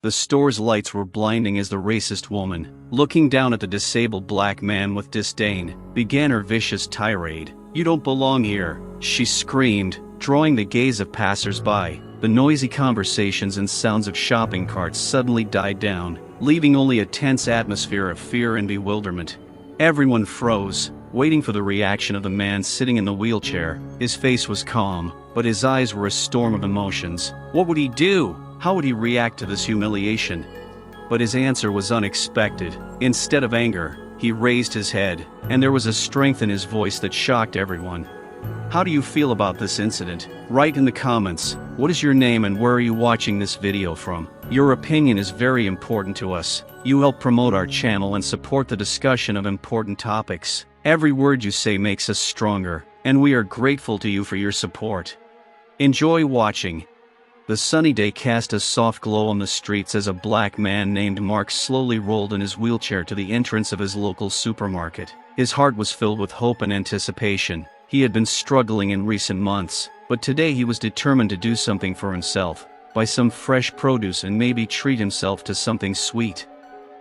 The store's lights were blinding as the racist woman, looking down at the disabled black man with disdain, began her vicious tirade. "You don't belong here," she screamed, drawing the gaze of passers-by. The noisy conversations and sounds of shopping carts suddenly died down, leaving only a tense atmosphere of fear and bewilderment. Everyone froze, waiting for the reaction of the man sitting in the wheelchair. His face was calm, but his eyes were a storm of emotions. What would he do? How would he react to this humiliation? But his answer was unexpected. Instead of anger, he raised his head, and there was a strength in his voice that shocked everyone. How do you feel about this incident? Write in the comments. What is your name and where are you watching this video from? Your opinion is very important to us. You help promote our channel and support the discussion of important topics. Every word you say makes us stronger, and we are grateful to you for your support. Enjoy watching. The sunny day cast a soft glow on the streets as a black man named Mark slowly rolled in his wheelchair to the entrance of his local supermarket. His heart was filled with hope and anticipation. He had been struggling in recent months, but today he was determined to do something for himself, buy some fresh produce and maybe treat himself to something sweet.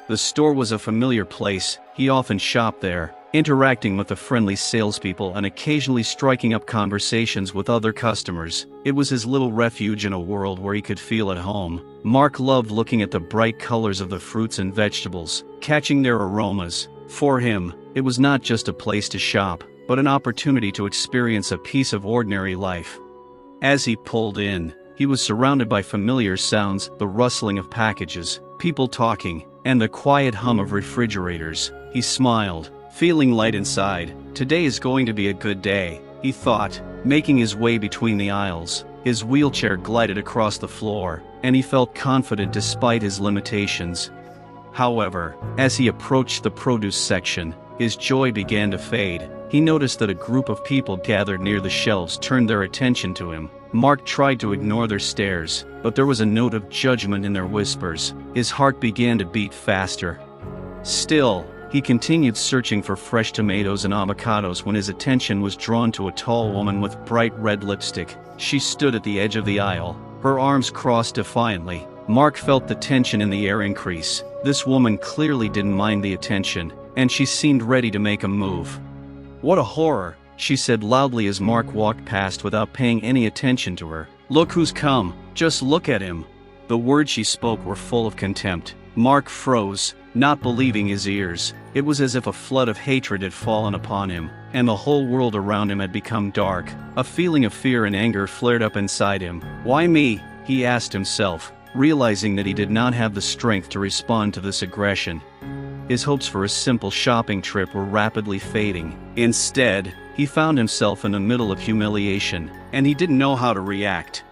The store was a familiar place. He often shopped there, interacting with the friendly salespeople and occasionally striking up conversations with other customers. It was his little refuge in a world where he could feel at home. Mark loved looking at the bright colors of the fruits and vegetables, catching their aromas. For him, it was not just a place to shop, but an opportunity to experience a piece of ordinary life. As he pulled in, he was surrounded by familiar sounds, the rustling of packages, people talking, and the quiet hum of refrigerators. He smiled, feeling light inside. Today is going to be a good day, he thought, making his way between the aisles. His wheelchair glided across the floor, and he felt confident despite his limitations. However, as he approached the produce section, his joy began to fade. He noticed that a group of people gathered near the shelves turned their attention to him. Mark tried to ignore their stares, but there was a note of judgment in their whispers. His heart began to beat faster. Still, he continued searching for fresh tomatoes and avocados when his attention was drawn to a tall woman with bright red lipstick. She stood at the edge of the aisle, her arms crossed defiantly. Mark felt the tension in the air increase. This woman clearly didn't mind the attention, and she seemed ready to make a move. "What a horror," she said loudly as Mark walked past without paying any attention to her. "Look who's come, just look at him." The words she spoke were full of contempt. Mark froze, not believing his ears. It was as if a flood of hatred had fallen upon him, and the whole world around him had become dark. A feeling of fear and anger flared up inside him. "Why me?" he asked himself, realizing that he did not have the strength to respond to this aggression. His hopes for a simple shopping trip were rapidly fading. Instead, he found himself in the middle of humiliation, and he didn't know how to react.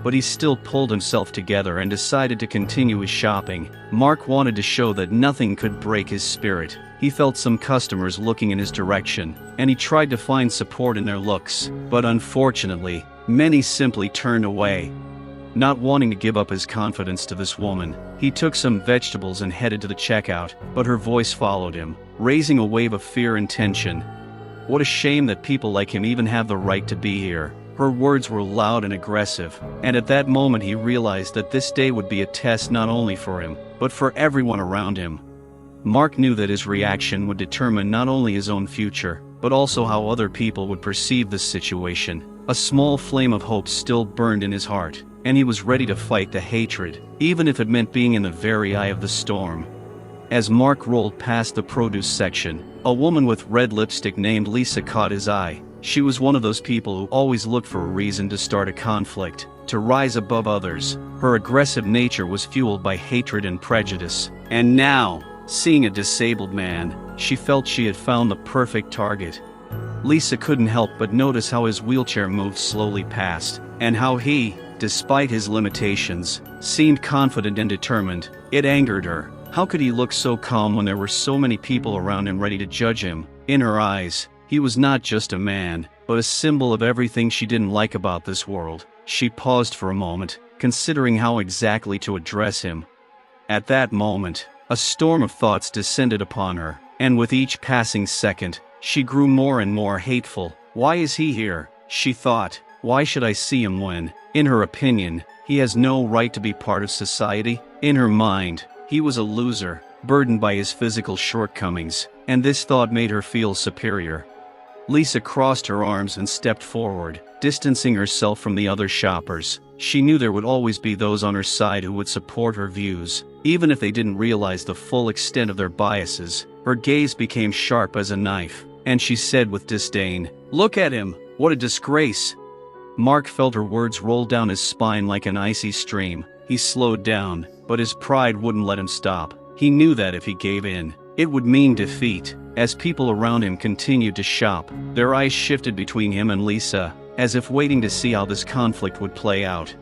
But he still pulled himself together and decided to continue his shopping. Mark wanted to show that nothing could break his spirit. He felt some customers looking in his direction, and he tried to find support in their looks. But unfortunately, many simply turned away. Not wanting to give up his confidence to this woman, he took some vegetables and headed to the checkout, but her voice followed him, raising a wave of fear and tension. What a shame that people like him even have the right to be here. Her words were loud and aggressive, and at that moment he realized that this day would be a test not only for him, but for everyone around him. Mark knew that his reaction would determine not only his own future, but also how other people would perceive this situation. A small flame of hope still burned in his heart, and he was ready to fight the hatred, even if it meant being in the very eye of the storm. As Mark rolled past the produce section, a woman with red lipstick named Lisa caught his eye. She was one of those people who always look for a reason to start a conflict, to rise above others. Her aggressive nature was fueled by hatred and prejudice. And now, seeing a disabled man, she felt she had found the perfect target. Lisa couldn't help but notice how his wheelchair moved slowly past, and how he, despite his limitations, seemed confident and determined. It angered her. How could he look so calm when there were so many people around him ready to judge him? In her eyes, he was not just a man, but a symbol of everything she didn't like about this world. She paused for a moment, considering how exactly to address him. At that moment, a storm of thoughts descended upon her, and with each passing second, she grew more and more hateful. Why is he here? She thought. Why should I see him when, in her opinion, he has no right to be part of society? In her mind, he was a loser, burdened by his physical shortcomings, and this thought made her feel superior. Lisa crossed her arms and stepped forward, distancing herself from the other shoppers. She knew there would always be those on her side who would support her views, even if they didn't realize the full extent of their biases. Her gaze became sharp as a knife, and she said with disdain, "Look at him, what a disgrace." Mark felt her words roll down his spine like an icy stream. He slowed down, but his pride wouldn't let him stop. He knew that if he gave in, it would mean defeat. As people around him continued to shop, their eyes shifted between him and Lisa, as if waiting to see how this conflict would play out.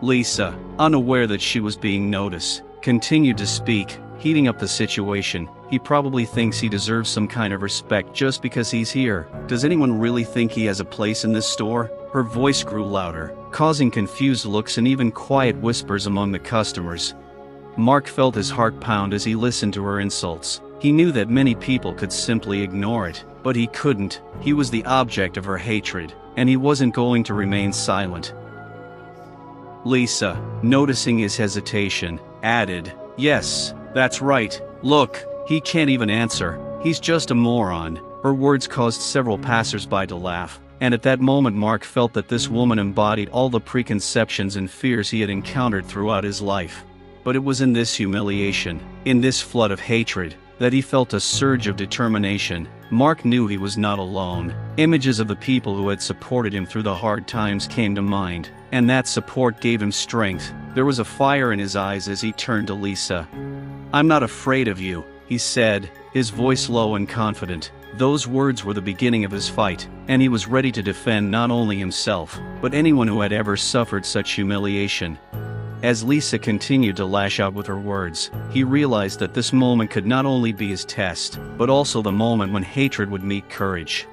Lisa, unaware that she was being noticed, continued to speak, heating up the situation. "He probably thinks he deserves some kind of respect just because he's here. Does anyone really think he has a place in this store?" Her voice grew louder, causing confused looks and even quiet whispers among the customers. Mark felt his heart pound as he listened to her insults. He knew that many people could simply ignore it, but he couldn't. He was the object of her hatred, and he wasn't going to remain silent. Lisa, noticing his hesitation, added, "Yes, that's right. Look, he can't even answer. He's just a moron." Her words caused several passers-by to laugh, and at that moment Mark felt that this woman embodied all the preconceptions and fears he had encountered throughout his life. But it was in this humiliation, in this flood of hatred, that he felt a surge of determination. Mark knew he was not alone. Images of the people who had supported him through the hard times came to mind, and that support gave him strength. There was a fire in his eyes as he turned to Lisa. "I'm not afraid of you," he said, his voice low and confident. Those words were the beginning of his fight, and he was ready to defend not only himself, but anyone who had ever suffered such humiliation. As Lisa continued to lash out with her words, he realized that this moment could not only be his test, but also the moment when hatred would meet courage.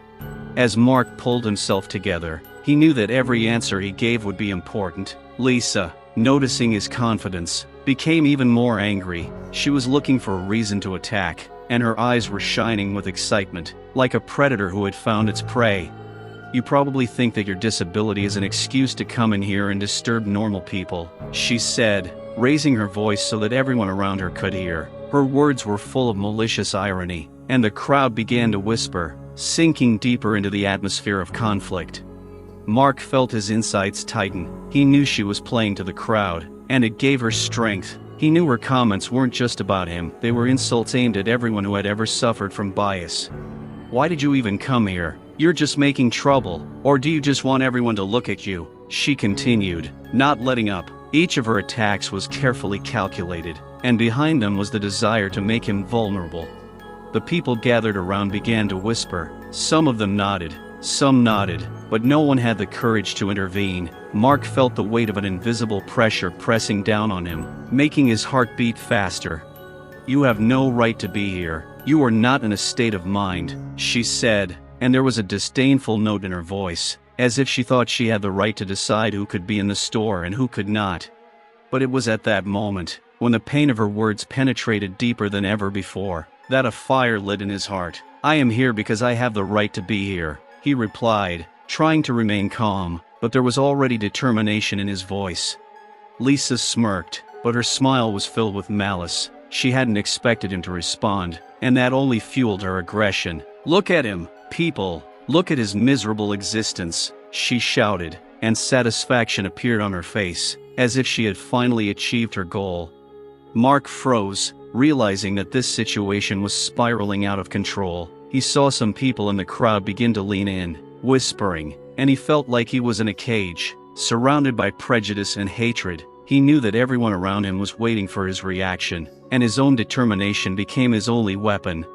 As Mark pulled himself together, he knew that every answer he gave would be important. Lisa, noticing his confidence, became even more angry. She was looking for a reason to attack, and her eyes were shining with excitement, like a predator who had found its prey. "You probably think that your disability is an excuse to come in here and disturb normal people," she said, raising her voice so that everyone around her could hear. Her words were full of malicious irony, and the crowd began to whisper, sinking deeper into the atmosphere of conflict. Mark felt his insides tighten. He knew she was playing to the crowd, and it gave her strength. He knew her comments weren't just about him, they were insults aimed at everyone who had ever suffered from bias. "Why did you even come here? You're just making trouble, or do you just want everyone to look at you?" she continued, not letting up. Each of her attacks was carefully calculated, and behind them was the desire to make him vulnerable. The people gathered around began to whisper. Some of them nodded, some nodded, but no one had the courage to intervene. Mark felt the weight of an invisible pressure pressing down on him, making his heart beat faster. "You have no right to be here. You are not in a state of mind," she said, and there was a disdainful note in her voice, as if she thought she had the right to decide who could be in the store and who could not. But it was at that moment, when the pain of her words penetrated deeper than ever before, that a fire lit in his heart. "I am here because I have the right to be here," he replied, trying to remain calm, but there was already determination in his voice. Lisa smirked, but her smile was filled with malice. She hadn't expected him to respond, and that only fueled her aggression. "Look at him, people! Look at his miserable existence!" she shouted, and satisfaction appeared on her face, as if she had finally achieved her goal. Mark froze, realizing that this situation was spiraling out of control. He saw some people in the crowd begin to lean in, whispering, and he felt like he was in a cage, surrounded by prejudice and hatred. He knew that everyone around him was waiting for his reaction, and his own determination became his only weapon.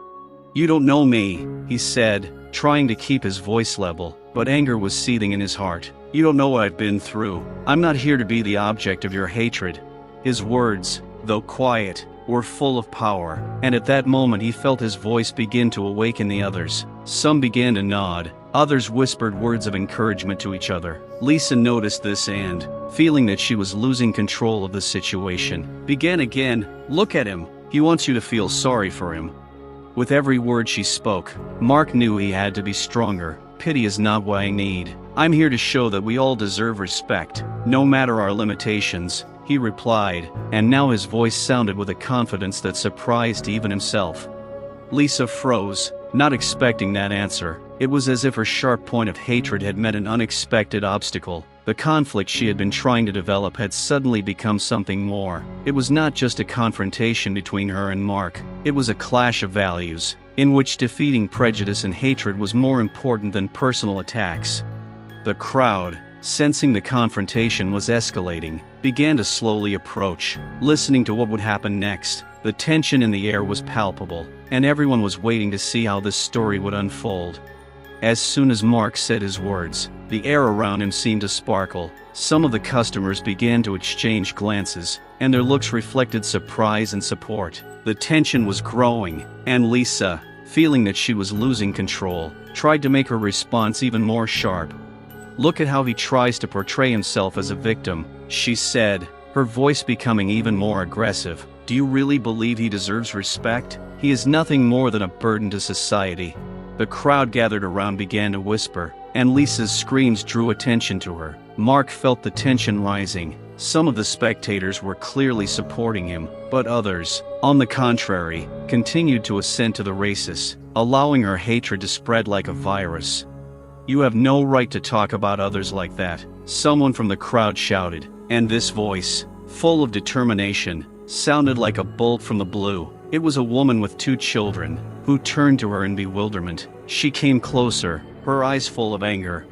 "You don't know me," he said, trying to keep his voice level, but anger was seething in his heart. "You don't know what I've been through. I'm not here to be the object of your hatred." His words, though quiet, were full of power, and at that moment he felt his voice begin to awaken the others. Some began to nod, others whispered words of encouragement to each other. Lisa noticed this and, feeling that she was losing control of the situation, began again, "Look at him. He wants you to feel sorry for him." With every word she spoke, Mark knew he had to be stronger. "Pity is not what I need," I'm here to show that we all deserve respect, no matter our limitations, he replied, and now his voice sounded with a confidence that surprised even himself. Lisa froze, not expecting that answer. It was as if her sharp point of hatred had met an unexpected obstacle. The conflict she had been trying to develop had suddenly become something more. It was not just a confrontation between her and Mark, it was a clash of values, in which defeating prejudice and hatred was more important than personal attacks. The crowd, sensing the confrontation was escalating, began to slowly approach, listening to what would happen next. The tension in the air was palpable, and everyone was waiting to see how this story would unfold. As soon as Mark said his words, the air around him seemed to sparkle. Some of the customers began to exchange glances, and their looks reflected surprise and support. The tension was growing, and Lisa, feeling that she was losing control, tried to make her response even more sharp. "Look at how he tries to portray himself as a victim," she said, her voice becoming even more aggressive. "Do you really believe he deserves respect? He is nothing more than a burden to society." The crowd gathered around began to whisper, and Lisa's screams drew attention to her. Mark felt the tension rising. Some of the spectators were clearly supporting him, but others, on the contrary, continued to assent to the racist, allowing her hatred to spread like a virus. "You have no right to talk about others like that," someone from the crowd shouted, and this voice, full of determination, sounded like a bolt from the blue. It was a woman with 2 children, who turned to her in bewilderment. She came closer, her eyes full of anger.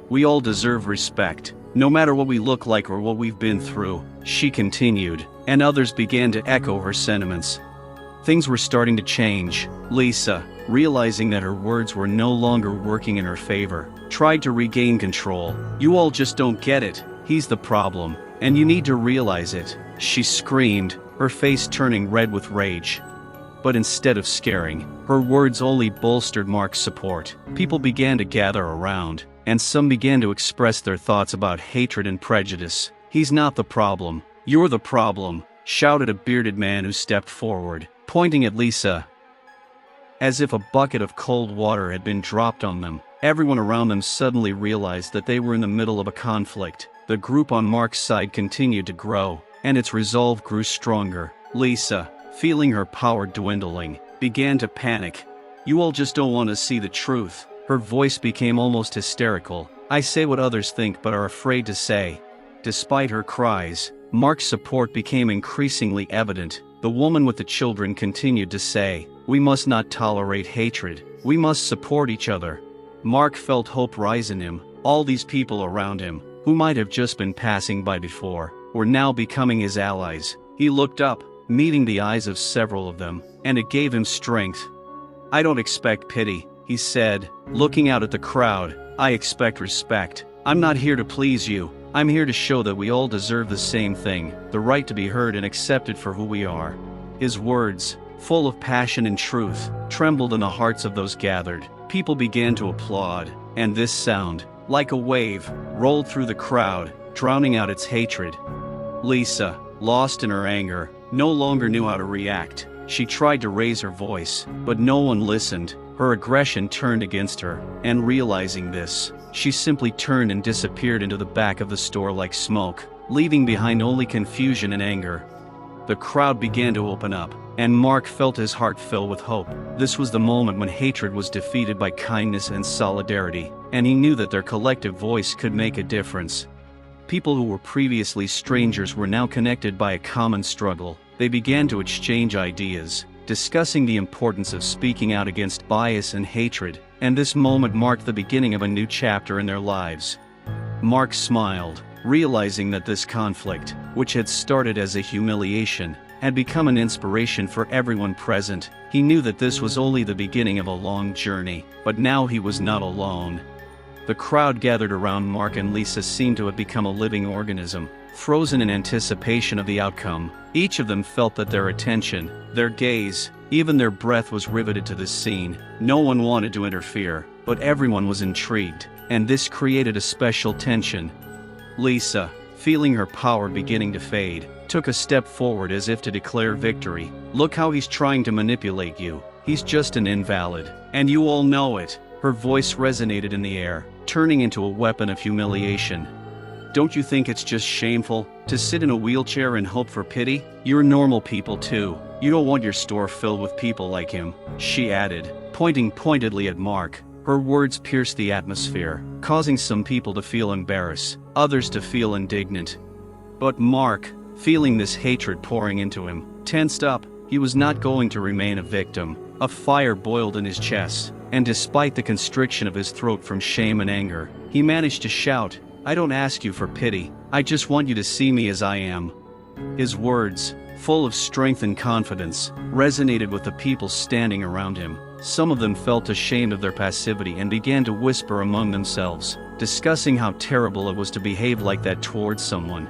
"We all deserve respect, no matter what we look like or what we've been through," she continued, and others began to echo her sentiments. Things were starting to change. Lisa, realizing that her words were no longer working in her favor, tried to regain control. "You all just don't get it. He's the problem, and you need to realize it," she screamed, her face turning red with rage. But instead of scaring, her words only bolstered Mark's support. People began to gather around, and some began to express their thoughts about hatred and prejudice. "He's not the problem. You're the problem," shouted a bearded man who stepped forward, pointing at Lisa. As if a bucket of cold water had been dropped on them, everyone around them suddenly realized that they were in the middle of a conflict. The group on Mark's side continued to grow, and its resolve grew stronger. Lisa, feeling her power dwindling, began to panic. "You all just don't want to see the truth." Her voice became almost hysterical. "I say what others think but are afraid to say." Despite her cries, Mark's support became increasingly evident. The woman with the children continued to say, "We must not tolerate hatred. We must support each other." Mark felt hope rise in him. All these people around him, who might have just been passing by before, were now becoming his allies. He looked up, meeting the eyes of several of them, and it gave him strength. "I don't expect pity," he said, looking out at the crowd. "I expect respect. I'm not here to please you. I'm here to show that we all deserve the same thing, the right to be heard and accepted for who we are." His words, full of passion and truth, trembled in the hearts of those gathered. People began to applaud, and this sound, like a wave, rolled through the crowd, drowning out its hatred. Lisa, lost in her anger, no longer knew how to react. She tried to raise her voice, but no one listened. Her aggression turned against her, and realizing this, she simply turned and disappeared into the back of the store like smoke, leaving behind only confusion and anger. The crowd began to open up, and Mark felt his heart fill with hope. This was the moment when hatred was defeated by kindness and solidarity, and he knew that their collective voice could make a difference. People who were previously strangers were now connected by a common struggle. They began to exchange ideas, discussing the importance of speaking out against bias and hatred, and this moment marked the beginning of a new chapter in their lives. Mark smiled, realizing that this conflict, which had started as a humiliation, had become an inspiration for everyone present. He knew that this was only the beginning of a long journey, but now he was not alone. The crowd gathered around Mark and Lisa seemed to have become a living organism, frozen in anticipation of the outcome. Each of them felt that their attention, their gaze, even their breath was riveted to this scene. No one wanted to interfere, but everyone was intrigued, and this created a special tension. Lisa, feeling her power beginning to fade, took a step forward as if to declare victory. "Look how he's trying to manipulate you. He's just an invalid, and you all know it." Her voice resonated in the air, turning into a weapon of humiliation. "Don't you think it's just shameful to sit in a wheelchair and hope for pity? You're normal people too. You don't want your store filled with people like him," she added, pointing pointedly at Mark. Her words pierced the atmosphere, causing some people to feel embarrassed, others to feel indignant. But Mark, feeling this hatred pouring into him, tensed up. He was not going to remain a victim. A fire boiled in his chest, and despite the constriction of his throat from shame and anger, he managed to shout, "I don't ask you for pity, I just want you to see me as I am." His words, full of strength and confidence, resonated with the people standing around him. Some of them felt ashamed of their passivity and began to whisper among themselves, discussing how terrible it was to behave like that towards someone.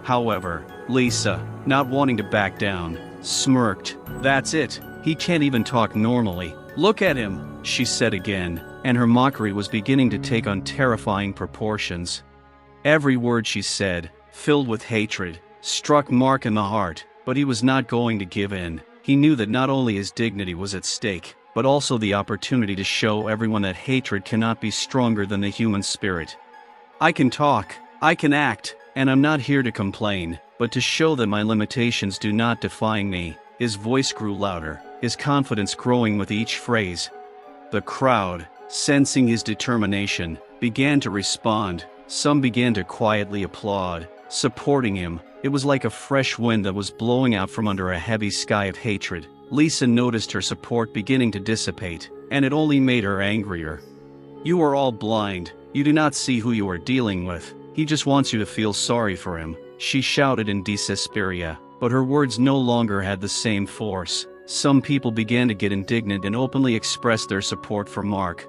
However, Lisa, not wanting to back down, smirked. "That's it, he can't even talk normally. Look at him," she said again, and her mockery was beginning to take on terrifying proportions. Every word she said, filled with hatred, struck Mark in the heart, but he was not going to give in. He knew that not only his dignity was at stake, but also the opportunity to show everyone that hatred cannot be stronger than the human spirit. "I can talk, I can act, and I'm not here to complain, but to show that my limitations do not define me." His voice grew louder, his confidence growing with each phrase. The crowd, sensing his determination, began to respond. Some began to quietly applaud, supporting him. It was like a fresh wind that was blowing out from under a heavy sky of hatred. Lisa noticed her support beginning to dissipate, and it only made her angrier. "You are all blind. You do not see who you are dealing with. He just wants you to feel sorry for him," she shouted in despair, but her words no longer had the same force. Some people began to get indignant and openly express their support for Mark.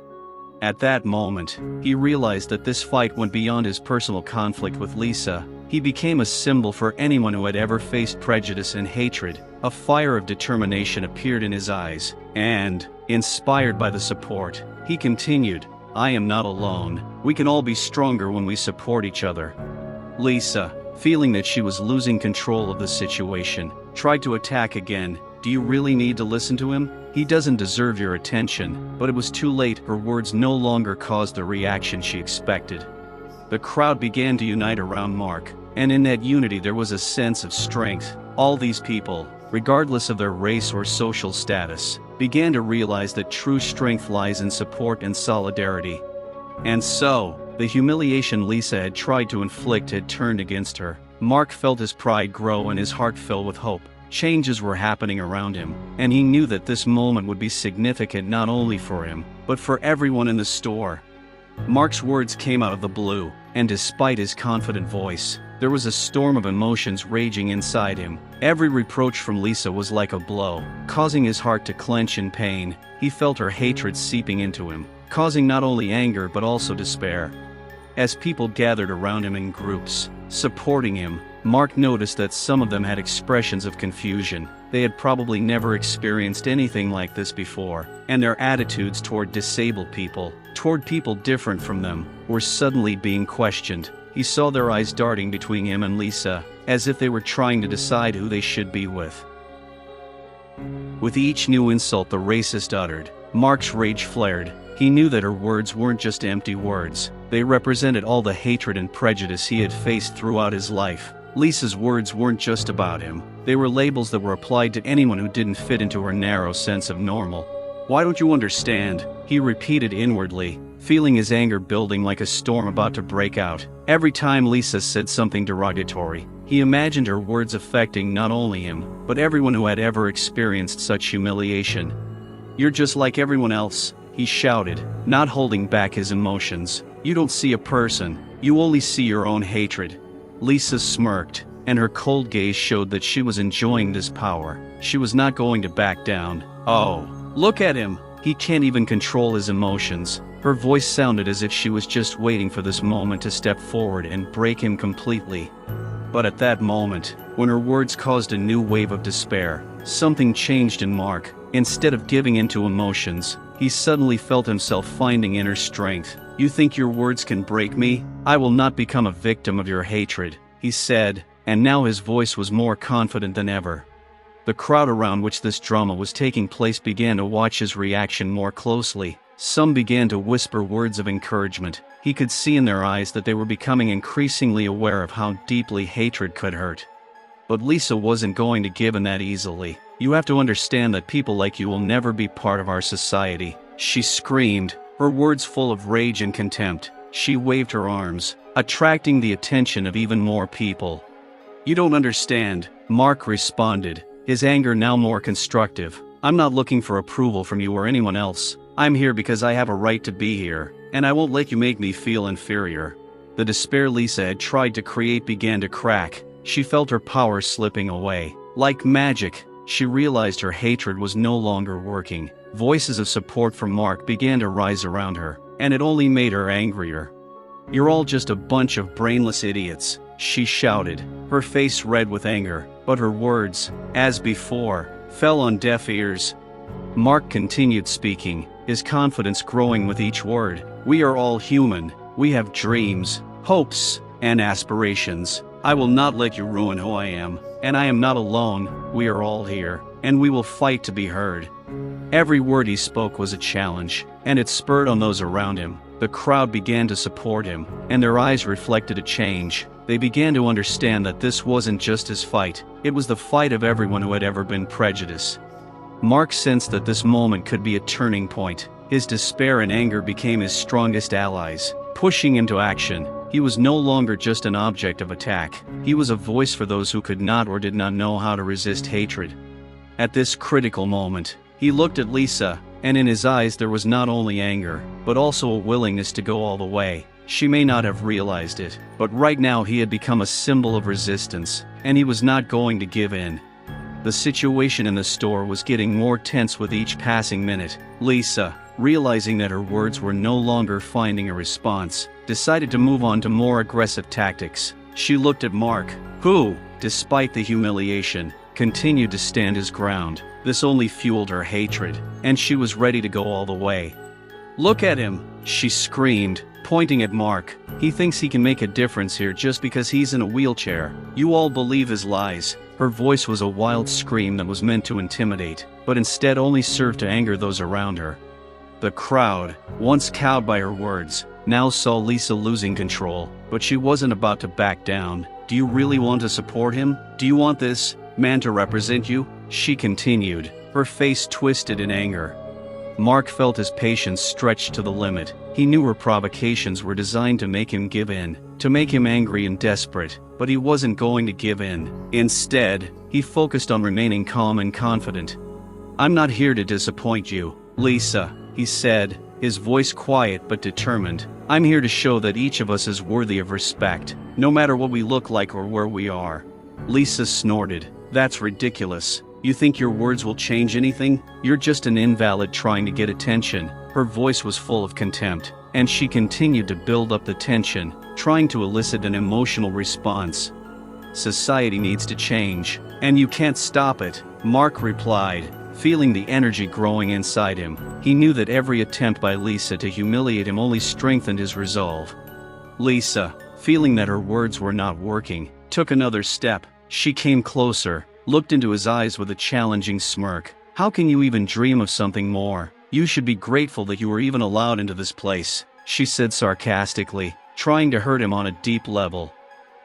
At that moment, he realized that this fight went beyond his personal conflict with Lisa. He became a symbol for anyone who had ever faced prejudice and hatred. A fire of determination appeared in his eyes, and, inspired by the support, he continued, "I am not alone. We can all be stronger when we support each other." Lisa, feeling that she was losing control of the situation, tried to attack again. "Do you really need to listen to him? He doesn't deserve your attention." But it was too late. Her words no longer caused the reaction she expected. The crowd began to unite around Mark, and in that unity there was a sense of strength. All these people, regardless of their race or social status, began to realize that true strength lies in support and solidarity. And so, the humiliation Lisa had tried to inflict had turned against her. Mark felt his pride grow and his heart fill with hope. Changes were happening around him, and he knew that this moment would be significant not only for him, but for everyone in the store. Mark's words came out of the blue, and despite his confident voice, there was a storm of emotions raging inside him. Every reproach from Lisa was like a blow, causing his heart to clench in pain. He felt her hatred seeping into him, causing not only anger but also despair. As people gathered around him in groups, supporting him, Mark noticed that some of them had expressions of confusion. They had probably never experienced anything like this before, and their attitudes toward disabled people, toward people different from them, were suddenly being questioned. He saw their eyes darting between him and Lisa, as if they were trying to decide who they should be with. With each new insult the racist uttered, Mark's rage flared. He knew that her words weren't just empty words. They represented all the hatred and prejudice he had faced throughout his life. Lisa's words weren't just about him. They were labels that were applied to anyone who didn't fit into her narrow sense of normal. "Why don't you understand?" he repeated inwardly, feeling his anger building like a storm about to break out. Every time Lisa said something derogatory, he imagined her words affecting not only him, but everyone who had ever experienced such humiliation. "You're just like everyone else," he shouted, not holding back his emotions. "You don't see a person, you only see your own hatred." Lisa smirked, and her cold gaze showed that she was enjoying this power. She was not going to back down. "Oh, look at him, he can't even control his emotions." Her voice sounded as if she was just waiting for this moment to step forward and break him completely. But at that moment, when her words caused a new wave of despair, something changed in Mark. Instead of giving in to emotions, he suddenly felt himself finding inner strength. "You think your words can break me? I will not become a victim of your hatred," he said, and now his voice was more confident than ever. The crowd around which this drama was taking place began to watch his reaction more closely. Some began to whisper words of encouragement. He could see in their eyes that they were becoming increasingly aware of how deeply hatred could hurt. But Lisa wasn't going to give in that easily. "You have to understand that people like you will never be part of our society," she screamed, her words full of rage and contempt. She waved her arms, attracting the attention of even more people. "You don't understand," Mark responded, his anger now more constructive. "I'm not looking for approval from you or anyone else. I'm here because I have a right to be here, and I won't let you make me feel inferior." The despair Lisa had tried to create began to crack. She felt her power slipping away. Like magic, she realized her hatred was no longer working. Voices of support from Mark began to rise around her, and it only made her angrier. "You're all just a bunch of brainless idiots," she shouted, her face red with anger, but her words, as before, fell on deaf ears. Mark continued speaking, his confidence growing with each word. "We are all human. We have dreams, hopes, and aspirations. I will not let you ruin who I am, and I am not alone. We are all here, and we will fight to be heard." Every word he spoke was a challenge, and it spurred on those around him. The crowd began to support him, and their eyes reflected a change. They began to understand that this wasn't just his fight, it was the fight of everyone who had ever been prejudiced. Mark sensed that this moment could be a turning point. His despair and anger became his strongest allies, pushing him to action. He was no longer just an object of attack. He was a voice for those who could not or did not know how to resist hatred. At this critical moment, he looked at Lisa, and in his eyes there was not only anger, but also a willingness to go all the way. She may not have realized it, but right now he had become a symbol of resistance, and he was not going to give in. The situation in the store was getting more tense with each passing minute. Lisa, realizing that her words were no longer finding a response, decided to move on to more aggressive tactics. She looked at Mark, who, despite the humiliation, continued to stand his ground. This only fueled her hatred, and she was ready to go all the way. "Look at him," she screamed, pointing at Mark. "He thinks he can make a difference here just because he's in a wheelchair. You all believe his lies." Her voice was a wild scream that was meant to intimidate, but instead only served to anger those around her. The crowd, once cowed by her words, now saw Lisa losing control, but she wasn't about to back down. "Do you really want to support him? Do you want this man to represent you?" she continued, her face twisted in anger. Mark felt his patience stretched to the limit. He knew her provocations were designed to make him give in, to make him angry and desperate, but he wasn't going to give in. Instead, he focused on remaining calm and confident. "I'm not here to disappoint you, Lisa," he said, his voice quiet but determined. "I'm here to show that each of us is worthy of respect, no matter what we look like or where we are." Lisa snorted. "That's ridiculous. You think your words will change anything? You're just an invalid trying to get attention." Her voice was full of contempt, and she continued to build up the tension, trying to elicit an emotional response. "Society needs to change, and you can't stop it," Mark replied, feeling the energy growing inside him. He knew that every attempt by Lisa to humiliate him only strengthened his resolve. Lisa, feeling that her words were not working, took another step. She came closer, looked into his eyes with a challenging smirk. "How can you even dream of something more? You should be grateful that you were even allowed into this place," she said sarcastically, trying to hurt him on a deep level.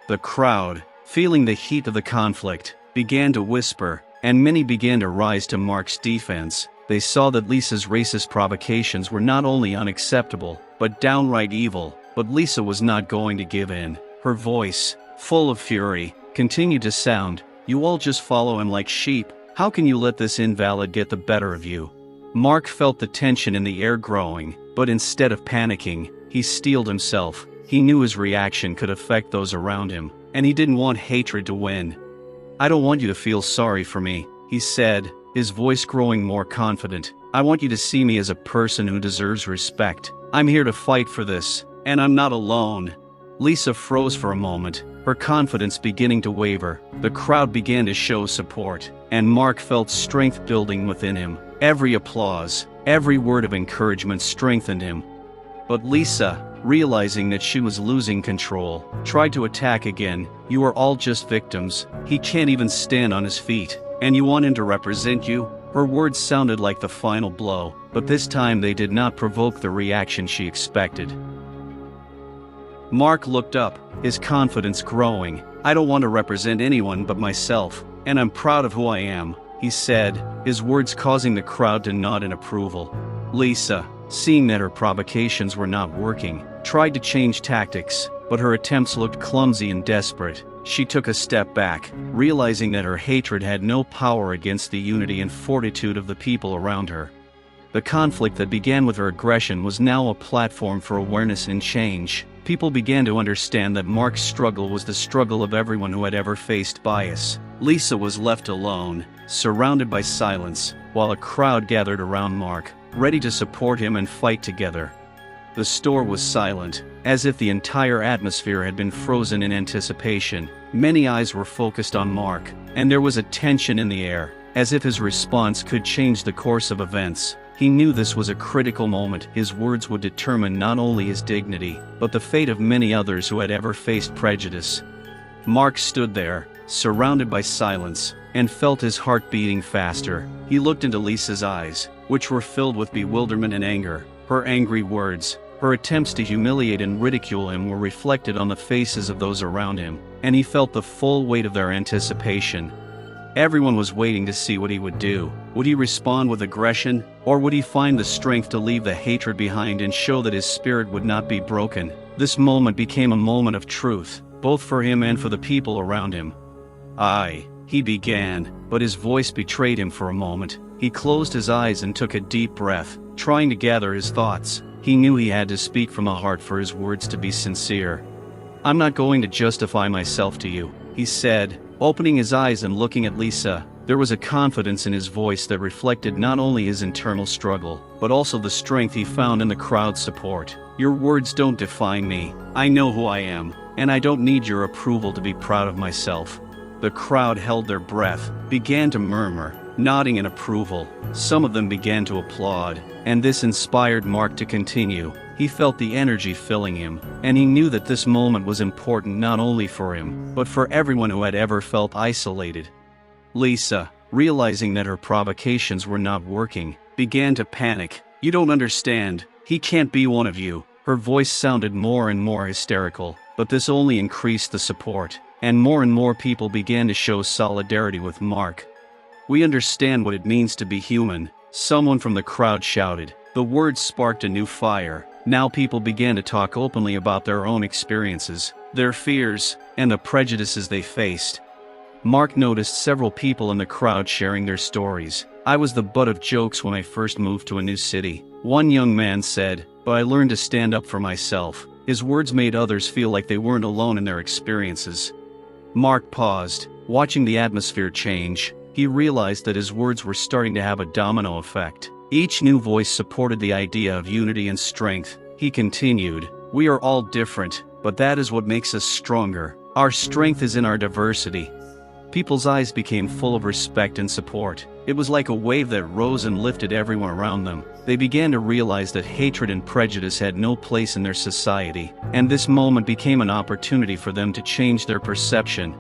The crowd, feeling the heat of the conflict, began to whisper, and many began to rise to Mark's defense. They saw that Lisa's racist provocations were not only unacceptable, but downright evil. But Lisa was not going to give in. Her voice, full of fury, continued to sound. "You all just follow him like sheep. How can you let this invalid get the better of you?" Mark felt the tension in the air growing, but instead of panicking, he steeled himself. He knew his reaction could affect those around him, and he didn't want hatred to win. "I don't want you to feel sorry for me," he said, his voice growing more confident. "I want you to see me as a person who deserves respect. I'm here to fight for this, and I'm not alone." Lisa froze for a moment, her confidence beginning to waver. The crowd began to show support, and Mark felt strength building within him. Every applause, every word of encouragement strengthened him. But Lisa, realizing that she was losing control, tried to attack again. "You are all just victims. He can't even stand on his feet, and you want him to represent you?" Her words sounded like the final blow, but this time they did not provoke the reaction she expected. Mark looked up, his confidence growing. "I don't want to represent anyone but myself, and I'm proud of who I am," he said, his words causing the crowd to nod in approval. Lisa, seeing that her provocations were not working, tried to change tactics, but her attempts looked clumsy and desperate. She took a step back, realizing that her hatred had no power against the unity and fortitude of the people around her. The conflict that began with her aggression was now a platform for awareness and change. People began to understand that Mark's struggle was the struggle of everyone who had ever faced bias. Lisa was left alone, surrounded by silence, while a crowd gathered around Mark, ready to support him and fight together. The store was silent, as if the entire atmosphere had been frozen in anticipation. Many eyes were focused on Mark, and there was a tension in the air, as if his response could change the course of events. He knew this was a critical moment. His words would determine not only his dignity, but the fate of many others who had ever faced prejudice. Mark stood there, surrounded by silence, and felt his heart beating faster. He looked into Lisa's eyes, which were filled with bewilderment and anger. Her angry words, her attempts to humiliate and ridicule him were reflected on the faces of those around him, and he felt the full weight of their anticipation. Everyone was waiting to see what he would do. Would he respond with aggression, or would he find the strength to leave the hatred behind and show that his spirit would not be broken? This moment became a moment of truth, both for him and for the people around him. He began, but his voice betrayed him for a moment. He closed his eyes and took a deep breath, trying to gather his thoughts. He knew he had to speak from the heart for his words to be sincere. "I'm not going to justify myself to you," he said, opening his eyes and looking at Lisa. There was a confidence in his voice that reflected not only his internal struggle, but also the strength he found in the crowd's support. "Your words don't define me. I know who I am, and I don't need your approval to be proud of myself." The crowd held their breath, began to murmur, nodding in approval. Some of them began to applaud, and this inspired Mark to continue. He felt the energy filling him, and he knew that this moment was important not only for him, but for everyone who had ever felt isolated. Lisa, realizing that her provocations were not working, began to panic. "You don't understand. He can't be one of you." Her voice sounded more and more hysterical, but this only increased the support, and more people began to show solidarity with Mark. "We understand what it means to be human," someone from the crowd shouted. The words sparked a new fire. Now people began to talk openly about their own experiences, their fears, and the prejudices they faced. Mark noticed several people in the crowd sharing their stories. "I was the butt of jokes when I first moved to a new city," one young man said, "but I learned to stand up for myself." His words made others feel like they weren't alone in their experiences. Mark paused, watching the atmosphere change. He realized that his words were starting to have a domino effect. Each new voice supported the idea of unity and strength. He continued, "We are all different, but that is what makes us stronger. Our strength is in our diversity." People's eyes became full of respect and support. It was like a wave that rose and lifted everyone around them. They began to realize that hatred and prejudice had no place in their society, and this moment became an opportunity for them to change their perception.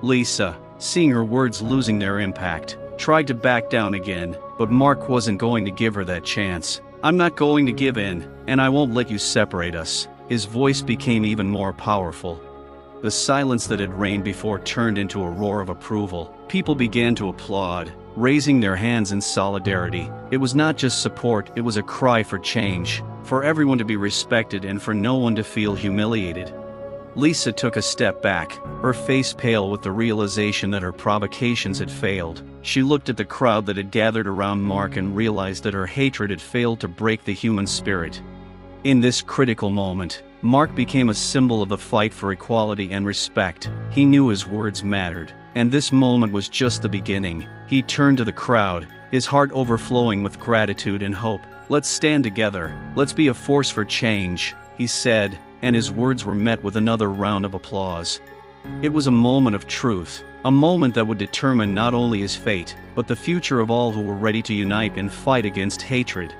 Lisa, seeing her words losing their impact, tried to back down again, but Mark wasn't going to give her that chance. "I'm not going to give in, and I won't let you separate us." His voice became even more powerful. The silence that had reigned before turned into a roar of approval. People began to applaud, raising their hands in solidarity. It was not just support, it was a cry for change, for everyone to be respected and for no one to feel humiliated. Lisa took a step back, her face pale with the realization that her provocations had failed. She looked at the crowd that had gathered around Mark and realized that her hatred had failed to break the human spirit. In this critical moment, Mark became a symbol of the fight for equality and respect. He knew his words mattered, and this moment was just the beginning. He turned to the crowd, his heart overflowing with gratitude and hope. "Let's stand together. Let's be a force for change," he said, and his words were met with another round of applause. It was a moment of truth, a moment that would determine not only his fate, but the future of all who were ready to unite and fight against hatred.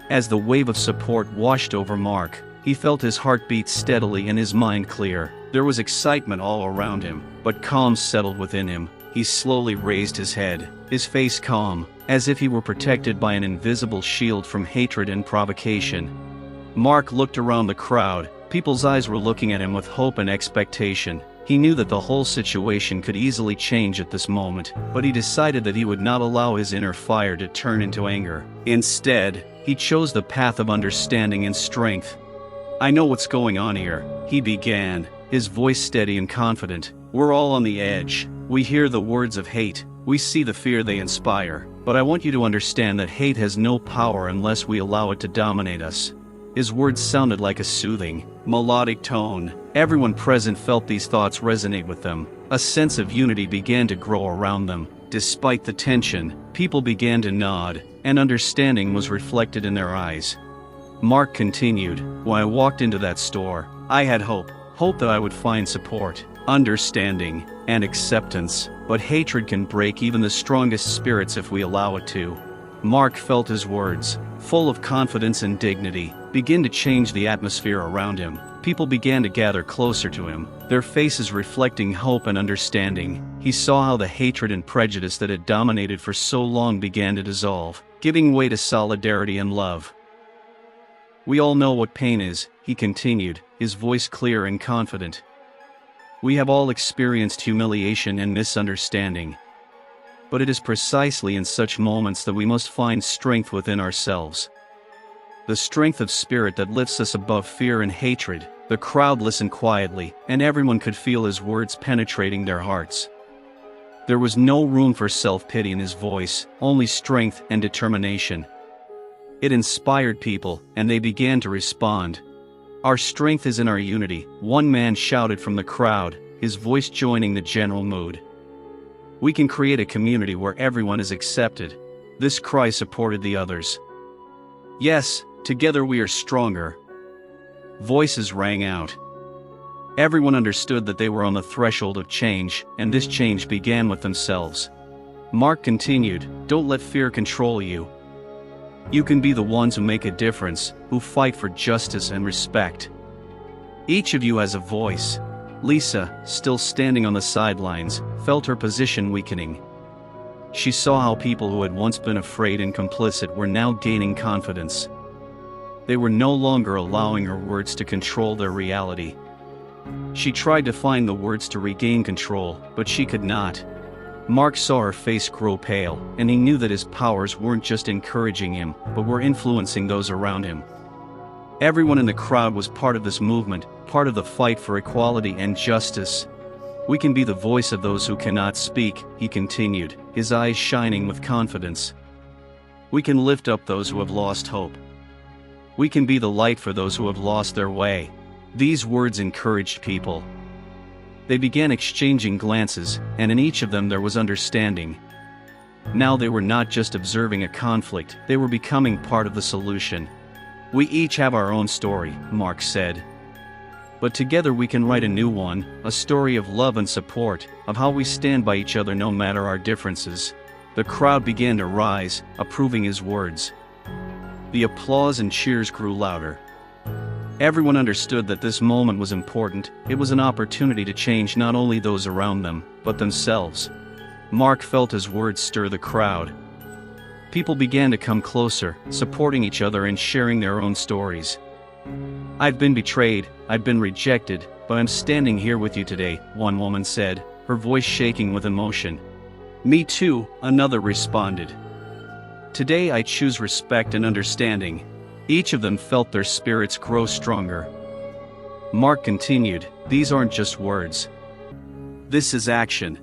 As the wave of support washed over Mark, he felt his heart beat steadily and his mind clear. There was excitement all around him, but calm settled within him. He slowly raised his head, his face calm, as if he were protected by an invisible shield from hatred and provocation. Mark looked around the crowd. People's eyes were looking at him with hope and expectation. He knew that the whole situation could easily change at this moment, but he decided that he would not allow his inner fire to turn into anger. Instead, he chose the path of understanding and strength. "I know what's going on here," he began, his voice steady and confident. "We're all on the edge. We hear the words of hate. We see the fear they inspire. But I want you to understand that hate has no power unless we allow it to dominate us." His words sounded like a soothing, melodic tone. Everyone present felt these thoughts resonate with them. A sense of unity began to grow around them. Despite the tension, people began to nod, and understanding was reflected in their eyes. Mark continued, "When I walked into that store, I had hope that I would find support, understanding, and acceptance. But hatred can break even the strongest spirits if we allow it to." Mark felt his words, full of confidence and dignity, begin to change the atmosphere around him. People began to gather closer to him, their faces reflecting hope and understanding. He saw how the hatred and prejudice that had dominated for so long began to dissolve, giving way to solidarity and love. "We all know what pain is," he continued, his voice clear and confident. "We have all experienced humiliation and misunderstanding. But it is precisely in such moments that we must find strength within ourselves. The strength of spirit that lifts us above fear and hatred." The crowd listened quietly, and everyone could feel his words penetrating their hearts. There was no room for self-pity in his voice, only strength and determination. It inspired people, and they began to respond. "Our strength is in our unity," one man shouted from the crowd, his voice joining the general mood. "We can create a community where everyone is accepted." This cry supported the others. "Yes, together we are stronger." Voices rang out. Everyone understood that they were on the threshold of change, and this change began with themselves. Mark continued, "Don't let fear control you. You can be the ones who make a difference, who fight for justice and respect. Each of you has a voice." Lisa, still standing on the sidelines, felt her position weakening. She saw how people who had once been afraid and complicit were now gaining confidence. They were no longer allowing her words to control their reality. She tried to find the words to regain control, but she could not. Mark saw her face grow pale, and he knew that his powers weren't just encouraging him, but were influencing those around him. Everyone in the crowd was part of this movement, part of the fight for equality and justice. "We can be the voice of those who cannot speak," he continued, his eyes shining with confidence. "We can lift up those who have lost hope. We can be the light for those who have lost their way." These words encouraged people. They began exchanging glances, and in each of them there was understanding. Now they were not just observing a conflict, they were becoming part of the solution. "We each have our own story," Mark said. "But together we can write a new one, a story of love and support, of how we stand by each other no matter our differences." The crowd began to rise, approving his words. The applause and cheers grew louder. Everyone understood that this moment was important. It was an opportunity to change not only those around them, but themselves. Mark felt his words stir the crowd. People began to come closer, supporting each other and sharing their own stories. "I've been betrayed, I've been rejected, but I'm standing here with you today," one woman said, her voice shaking with emotion. "Me too," another responded. "Today I choose respect and understanding." Each of them felt their spirits grow stronger. Mark continued, "These aren't just words. This is action.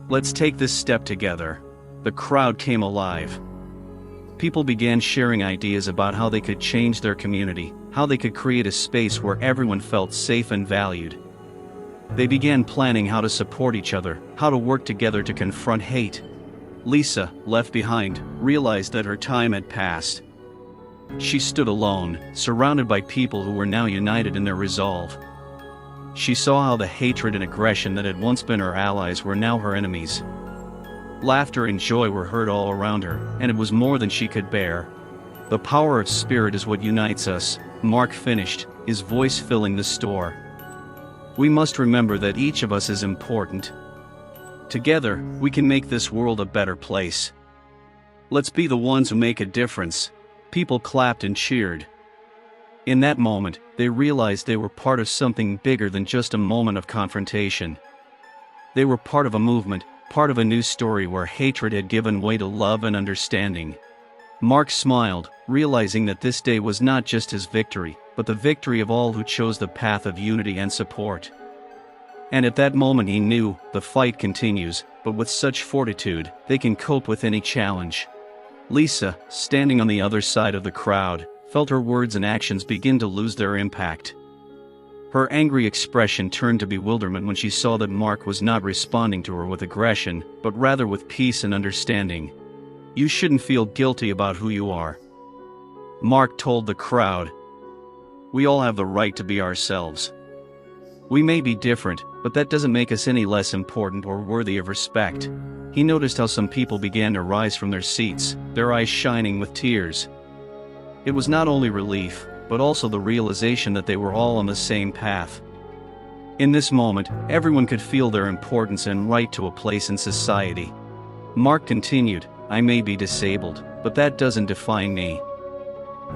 Let's take this step together." The crowd came alive. People began sharing ideas about how they could change their community, how they could create a space where everyone felt safe and valued. They began planning how to support each other, how to work together to confront hate. Lisa, left behind, realized that her time had passed. She stood alone, surrounded by people who were now united in their resolve. She saw how the hatred and aggression that had once been her allies were now her enemies. Laughter and joy were heard all around her, and it was more than she could bear. "The power of spirit is what unites us," Mark finished, his voice filling the store. "We must remember that each of us is important. Together, we can make this world a better place." Let's be the ones who make a difference." People clapped and cheered. In that moment, they realized they were part of something bigger than just a moment of confrontation. They were part of a movement, part of a new story where hatred had given way to love and understanding. Mark smiled, realizing that this day was not just his victory, but the victory of all who chose the path of unity and support. And at that moment he knew, the fight continues, but with such fortitude, they can cope with any challenge. Lisa, standing on the other side of the crowd, felt her words and actions begin to lose their impact. Her angry expression turned to bewilderment when she saw that Mark was not responding to her with aggression, but rather with peace and understanding. "You shouldn't feel guilty about who you are," Mark told the crowd. "We all have the right to be ourselves. We may be different, but that doesn't make us any less important or worthy of respect." He noticed how some people began to rise from their seats, their eyes shining with tears. It was not only relief, but also the realization that they were all on the same path. In this moment, everyone could feel their importance and right to a place in society. Mark continued, "I may be disabled, but that doesn't define me.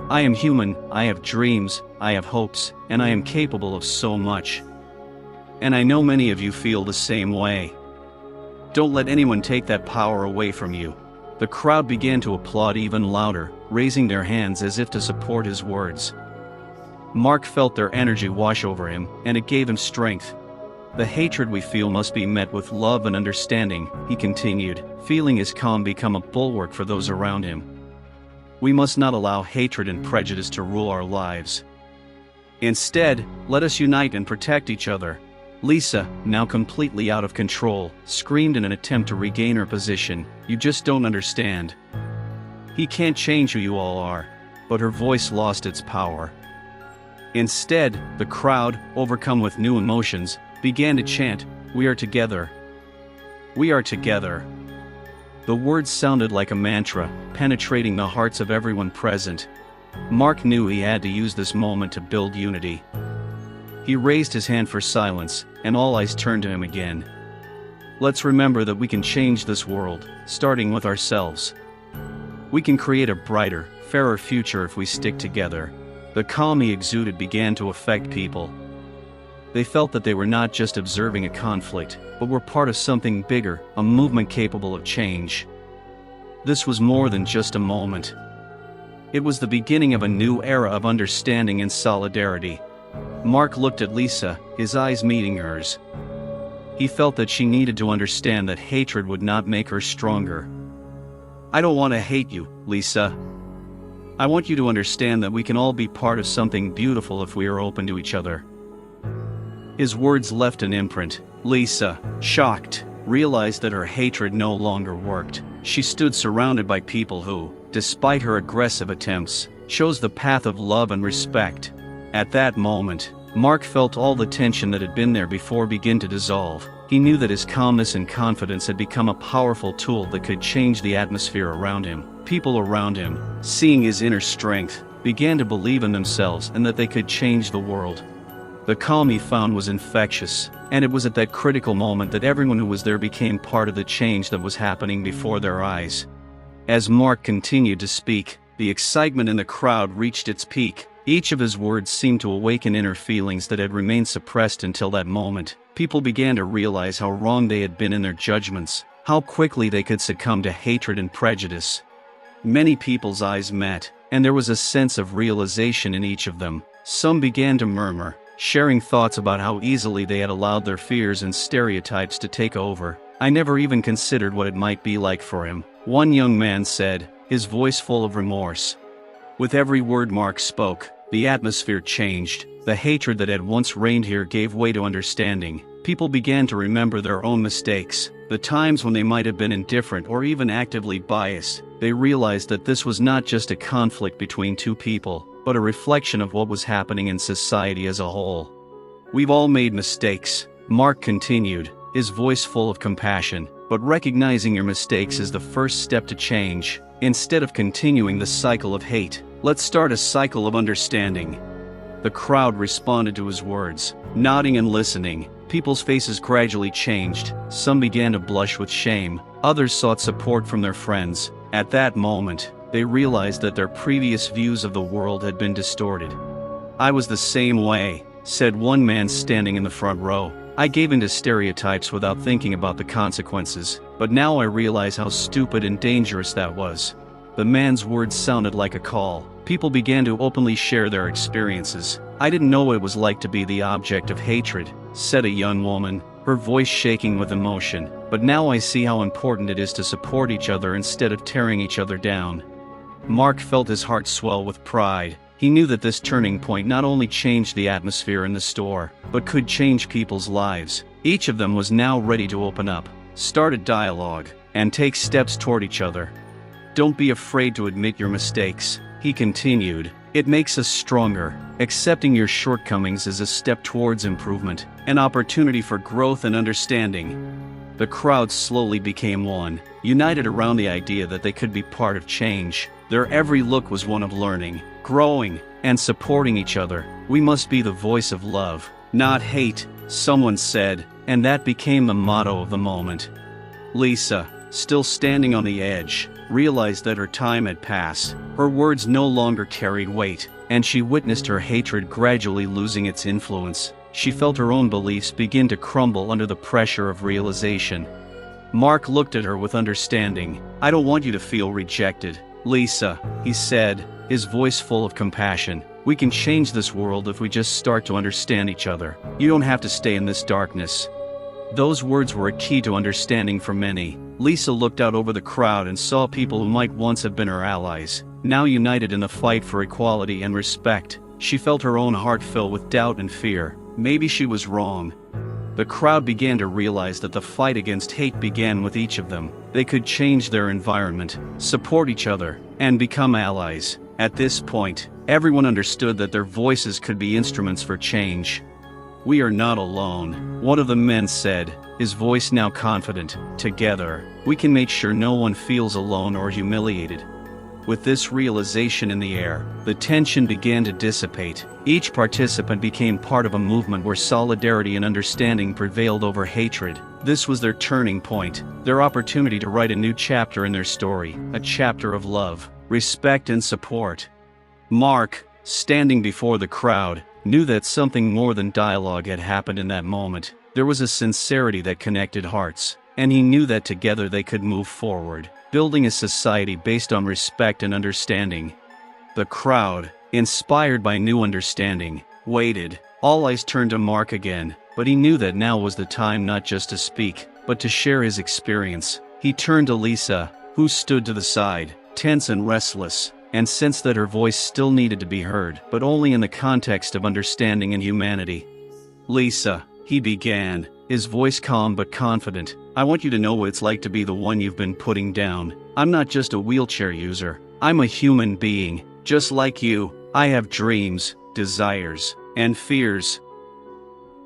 I am human, I have dreams, I have hopes, and I am capable of so much. And I know many of you feel the same way. Don't let anyone take that power away from you." The crowd began to applaud even louder, raising their hands as if to support his words. Mark felt their energy wash over him, and it gave him strength. "The hatred we feel must be met with love and understanding," he continued, feeling his calm become a bulwark for those around him. "We must not allow hatred and prejudice to rule our lives. Instead, let us unite and protect each other." Lisa, now completely out of control, screamed in an attempt to regain her position, "You just don't understand. He can't change who you all are." But her voice lost its power. Instead, the crowd, overcome with new emotions, began to chant, "We are together. We are together." The words sounded like a mantra, penetrating the hearts of everyone present. Mark knew he had to use this moment to build unity. He raised his hand for silence, and all eyes turned to him again. "Let's remember that we can change this world, starting with ourselves. We can create a brighter, fairer future if we stick together." The calm he exuded began to affect people. They felt that they were not just observing a conflict, but were part of something bigger, a movement capable of change. This was more than just a moment. It was the beginning of a new era of understanding and solidarity. Mark looked at Lisa, his eyes meeting hers. He felt that she needed to understand that hatred would not make her stronger. "I don't want to hate you, Lisa. I want you to understand that we can all be part of something beautiful if we are open to each other." His words left an imprint. Lisa, shocked, realized that her hatred no longer worked. She stood surrounded by people who, despite her aggressive attempts, chose the path of love and respect. At that moment, Mark felt all the tension that had been there before begin to dissolve. He knew that his calmness and confidence had become a powerful tool that could change the atmosphere around him. People around him, seeing his inner strength, began to believe in themselves and that they could change the world. The calm he found was infectious, and it was at that critical moment that everyone who was there became part of the change that was happening before their eyes. As Mark continued to speak, the excitement in the crowd reached its peak. Each of his words seemed to awaken inner feelings that had remained suppressed until that moment. People began to realize how wrong they had been in their judgments, how quickly they could succumb to hatred and prejudice. Many people's eyes met, and there was a sense of realization in each of them. Some began to murmur, sharing thoughts about how easily they had allowed their fears and stereotypes to take over. "I never even considered what it might be like for him," one young man said, his voice full of remorse. With every word Mark spoke, the atmosphere changed. The hatred that had once reigned here gave way to understanding. People began to remember their own mistakes, the times when they might have been indifferent or even actively biased. They realized that this was not just a conflict between two people, but a reflection of what was happening in society as a whole. "We've all made mistakes," Mark continued, his voice full of compassion, "but recognizing your mistakes is the first step to change. Instead of continuing the cycle of hate, let's start a cycle of understanding." The crowd responded to his words, nodding and listening. People's faces gradually changed. Some began to blush with shame, others sought support from their friends, At that moment, they realized that their previous views of the world had been distorted. "I was the same way," said one man standing in the front row. "I gave into stereotypes without thinking about the consequences, but now I realize how stupid and dangerous that was." The man's words sounded like a call. People began to openly share their experiences. "I didn't know what it was like to be the object of hatred," said a young woman, her voice shaking with emotion. "But now I see how important it is to support each other instead of tearing each other down." Mark felt his heart swell with pride. He knew that this turning point not only changed the atmosphere in the store, but could change people's lives. Each of them was now ready to open up, start a dialogue, and take steps toward each other. "Don't be afraid to admit your mistakes," he continued. "It makes us stronger. Accepting your shortcomings is a step towards improvement, an opportunity for growth and understanding." The crowd slowly became one, united around the idea that they could be part of change. Their every look was one of learning, growing, and supporting each other. "We must be the voice of love, not hate," someone said, and that became the motto of the moment. Lisa, still standing on the edge, realized that her time had passed. Her words no longer carried weight, and she witnessed her hatred gradually losing its influence. She felt her own beliefs begin to crumble under the pressure of realization. Mark looked at her with understanding. "I don't want you to feel rejected, Lisa," he said, his voice full of compassion. "We can change this world if we just start to understand each other. You don't have to stay in this darkness." Those words were a key to understanding for many. Lisa looked out over the crowd and saw people who might once have been her allies, now united in the fight for equality and respect. She felt her own heart fill with doubt and fear. Maybe she was wrong. The crowd began to realize that the fight against hate began with each of them. They could change their environment, support each other, and become allies. At this point, everyone understood that their voices could be instruments for change. "We are not alone," one of the men said, his voice now confident. "Together, we can make sure no one feels alone or humiliated." With this realization in the air, the tension began to dissipate. Each participant became part of a movement where solidarity and understanding prevailed over hatred. This was their turning point, their opportunity to write a new chapter in their story, a chapter of love, respect, and support. Mark, standing before the crowd, knew that something more than dialogue had happened in that moment. There was a sincerity that connected hearts, and he knew that together they could move forward, building a society based on respect and understanding. The crowd, inspired by new understanding, waited. All eyes turned to Mark again, but he knew that now was the time not just to speak, but to share his experience. He turned to Lisa, who stood to the side, tense and restless, and sensed that her voice still needed to be heard, but only in the context of understanding and humanity. "Lisa," he began, his voice calm but confident, "I want you to know what it's like to be the one you've been putting down. I'm not just a wheelchair user. I'm a human being, just like you. I have dreams, desires, and fears."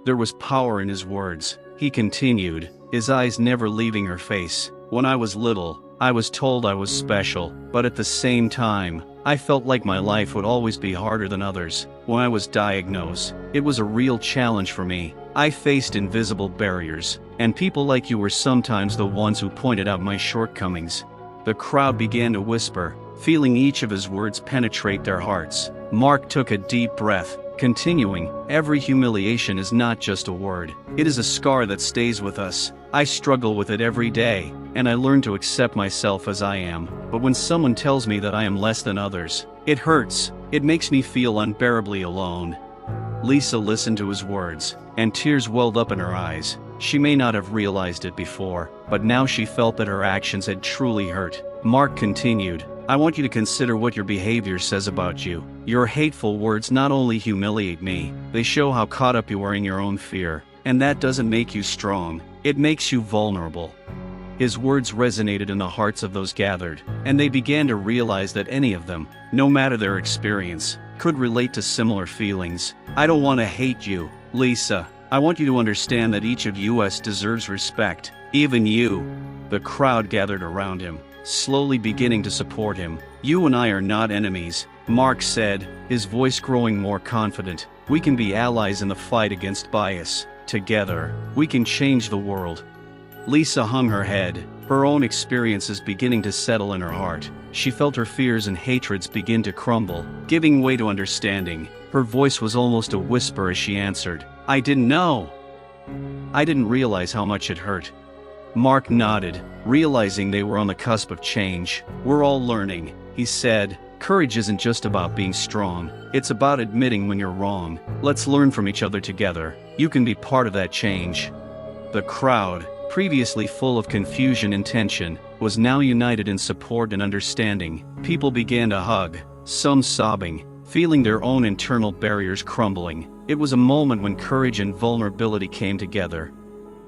There was power in his words. He continued, his eyes never leaving her face. "When I was little, I was told I was special, but at the same time, I felt like my life would always be harder than others. When I was diagnosed, it was a real challenge for me. I faced invisible barriers, and people like you were sometimes the ones who pointed out my shortcomings." The crowd began to whisper, feeling each of his words penetrate their hearts. Mark took a deep breath, continuing, "Every humiliation is not just a word. It is a scar that stays with us. I struggle with it every day, and I learn to accept myself as I am. But when someone tells me that I am less than others, it hurts. It makes me feel unbearably alone." Lisa listened to his words, and tears welled up in her eyes. She may not have realized it before, but now she felt that her actions had truly hurt. Mark continued, "I want you to consider what your behavior says about you. Your hateful words not only humiliate me, they show how caught up you are in your own fear. And that doesn't make you strong, it makes you vulnerable." His words resonated in the hearts of those gathered, and they began to realize that any of them, no matter their experience, could relate to similar feelings. "I don't want to hate you, Lisa. I want you to understand that each of us deserves respect, even you." The crowd gathered around him, slowly beginning to support him. "You and I are not enemies," Mark said, his voice growing more confident. "We can be allies in the fight against bias. Together, we can change the world." Lisa hung her head, her own experiences beginning to settle in her heart. She felt her fears and hatreds begin to crumble, giving way to understanding. Her voice was almost a whisper as she answered, "I didn't know. I didn't realize how much it hurt." Mark nodded, realizing they were on the cusp of change. "We're all learning," he said. "Courage isn't just about being strong, it's about admitting when you're wrong. Let's learn from each other together. You can be part of that change." The crowd, previously full of confusion and tension, was now united in support and understanding. People began to hug, some sobbing, feeling their own internal barriers crumbling. It was a moment when courage and vulnerability came together.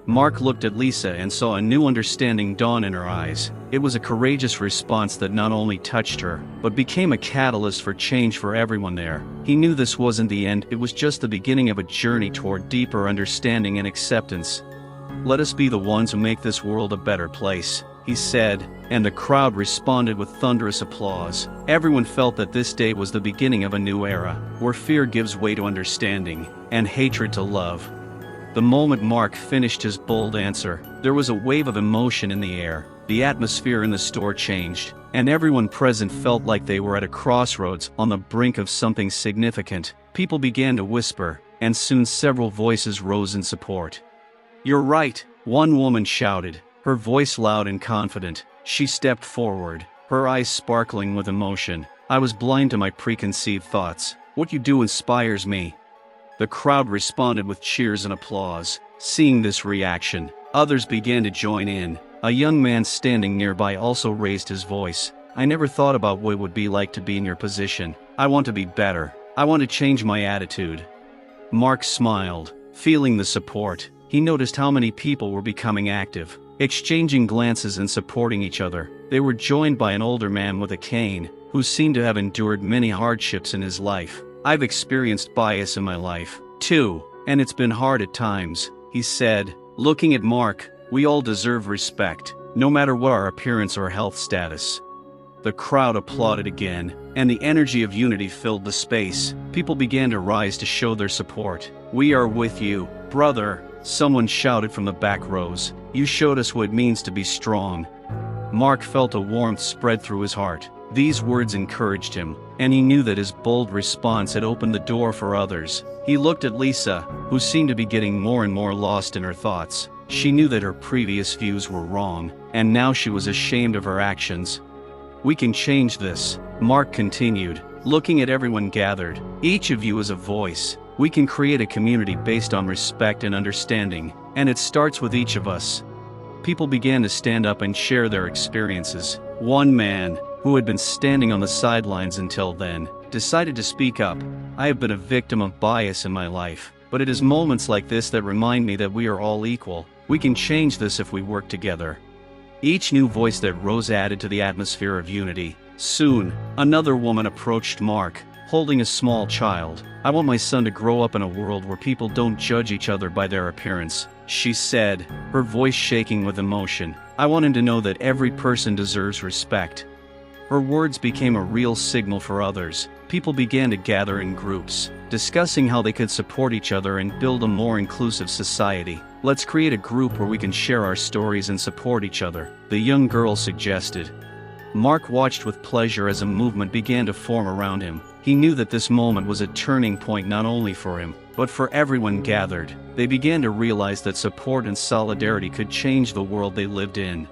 Mark looked at Lisa and saw a new understanding dawn in her eyes. It was a courageous response that not only touched her, but became a catalyst for change for everyone there. He knew this wasn't the end, it was just the beginning of a journey toward deeper understanding and acceptance. "Let us be the ones who make this world a better place," he said, and the crowd responded with thunderous applause. Everyone felt that this day was the beginning of a new era, where fear gives way to understanding, and hatred to love. The moment Mark finished his bold answer, there was a wave of emotion in the air. The atmosphere in the store changed, and everyone present felt like they were at a crossroads on the brink of something significant. People began to whisper, and soon several voices rose in support. "You're right," one woman shouted, her voice loud and confident. She stepped forward, her eyes sparkling with emotion. "I was blind to my preconceived thoughts. What you do inspires me." The crowd responded with cheers and applause. Seeing this reaction, others began to join in. A young man standing nearby also raised his voice. "I never thought about what it would be like to be in your position. I want to be better. I want to change my attitude." Mark smiled, feeling the support. He noticed how many people were becoming active, exchanging glances and supporting each other. They were joined by an older man with a cane, who seemed to have endured many hardships in his life. "I've experienced bias in my life, too, and it's been hard at times," he said, looking at Mark. "We all deserve respect, no matter what our appearance or health status." The crowd applauded again, and the energy of unity filled the space. People began to rise to show their support. "We are with you, brother," someone shouted from the back rows. "You showed us what it means to be strong." Mark felt a warmth spread through his heart. These words encouraged him, and he knew that his bold response had opened the door for others. He looked at Lisa, who seemed to be getting more and more lost in her thoughts. She knew that her previous views were wrong, and now she was ashamed of her actions. "We can change this," Mark continued, looking at everyone gathered. "Each of you is a voice. We can create a community based on respect and understanding, and it starts with each of us." People began to stand up and share their experiences. One man, who had been standing on the sidelines until then, decided to speak up. "I have been a victim of bias in my life, but it is moments like this that remind me that we are all equal. We can change this if we work together." Each new voice that rose added to the atmosphere of unity. Soon, another woman approached Mark, holding a small child. "I want my son to grow up in a world where people don't judge each other by their appearance," she said, her voice shaking with emotion. "I want him to know that every person deserves respect." Her words became a real signal for others. People began to gather in groups, discussing how they could support each other and build a more inclusive society. "Let's create a group where we can share our stories and support each other," the young girl suggested. Mark watched with pleasure as a movement began to form around him. He knew that this moment was a turning point not only for him, but for everyone gathered. They began to realize that support and solidarity could change the world they lived in.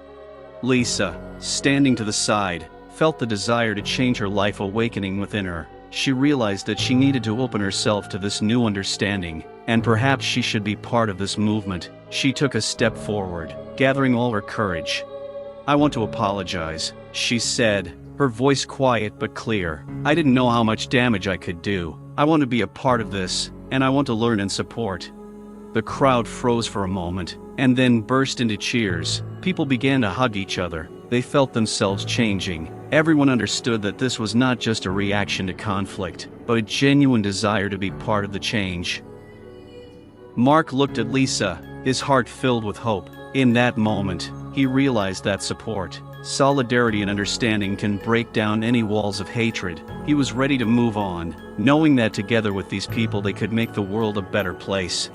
Lisa, standing to the side, felt the desire to change her life awakening within her. She realized that she needed to open herself to this new understanding, and perhaps she should be part of this movement. She took a step forward, gathering all her courage. "I want to apologize," she said, her voice quiet but clear. "I didn't know how much damage I could do. I want to be a part of this, and I want to learn and support." The crowd froze for a moment, and then burst into cheers. People began to hug each other. They felt themselves changing. Everyone understood that this was not just a reaction to conflict, but a genuine desire to be part of the change. Mark looked at Lisa, his heart filled with hope. In that moment, he realized that support, solidarity and understanding can break down any walls of hatred. He was ready to move on, knowing that together with these people they could make the world a better place.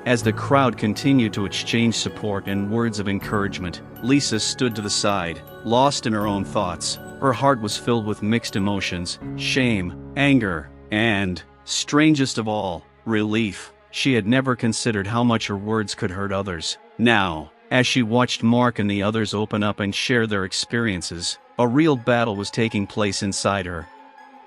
As the crowd continued to exchange support and words of encouragement, Lisa stood to the side, lost in her own thoughts. Her heart was filled with mixed emotions, shame, anger, and, strangest of all, relief. She had never considered how much her words could hurt others. Now, as she watched Mark and the others open up and share their experiences, a real battle was taking place inside her.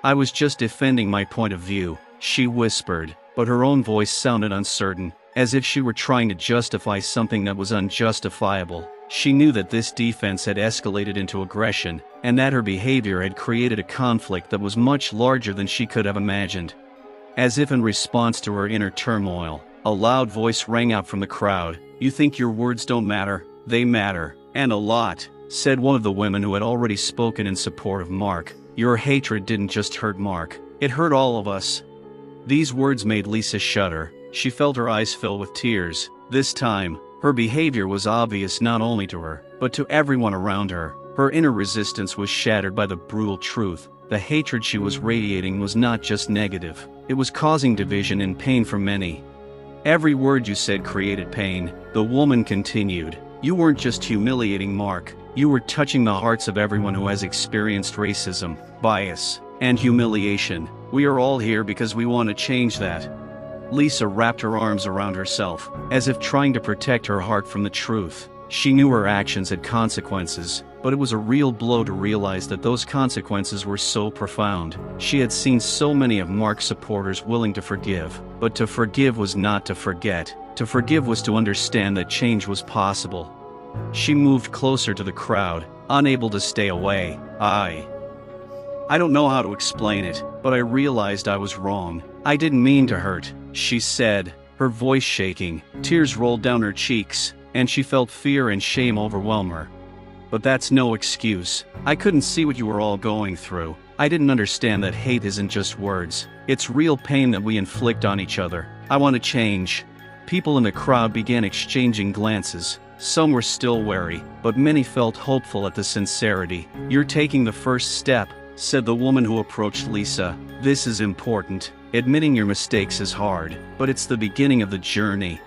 "I was just defending my point of view," she whispered, but her own voice sounded uncertain, as if she were trying to justify something that was unjustifiable. She knew that this defense had escalated into aggression, and that her behavior had created a conflict that was much larger than she could have imagined. As if in response to her inner turmoil, a loud voice rang out from the crowd. "You think your words don't matter? They matter, and a lot," said one of the women who had already spoken in support of Mark. "Your hatred didn't just hurt Mark, it hurt all of us." These words made Lisa shudder. She felt her eyes fill with tears. This time, her behavior was obvious not only to her, but to everyone around her. Her inner resistance was shattered by the brutal truth. The hatred she was radiating was not just negative, it was causing division and pain for many. "Every word you said created pain," the woman continued. "You weren't just humiliating Mark, you were touching the hearts of everyone who has experienced racism, bias, and humiliation. We are all here because we want to change that." Lisa wrapped her arms around herself, as if trying to protect her heart from the truth. She knew her actions had consequences, but it was a real blow to realize that those consequences were so profound. She had seen so many of Mark's supporters willing to forgive, but to forgive was not to forget. To forgive was to understand that change was possible. She moved closer to the crowd, unable to stay away. I don't know how to explain it, but I realized I was wrong. I didn't mean to hurt," she said, her voice shaking. Tears rolled down her cheeks, and she felt fear and shame overwhelm her. "But that's no excuse. I couldn't see what you were all going through. I didn't understand that hate isn't just words. It's real pain that we inflict on each other. I want to change." People in the crowd began exchanging glances. Some were still wary, but many felt hopeful at the sincerity. "You're taking the first step," said the woman who approached Lisa. "This is important. Admitting your mistakes is hard, but it's the beginning of the journey."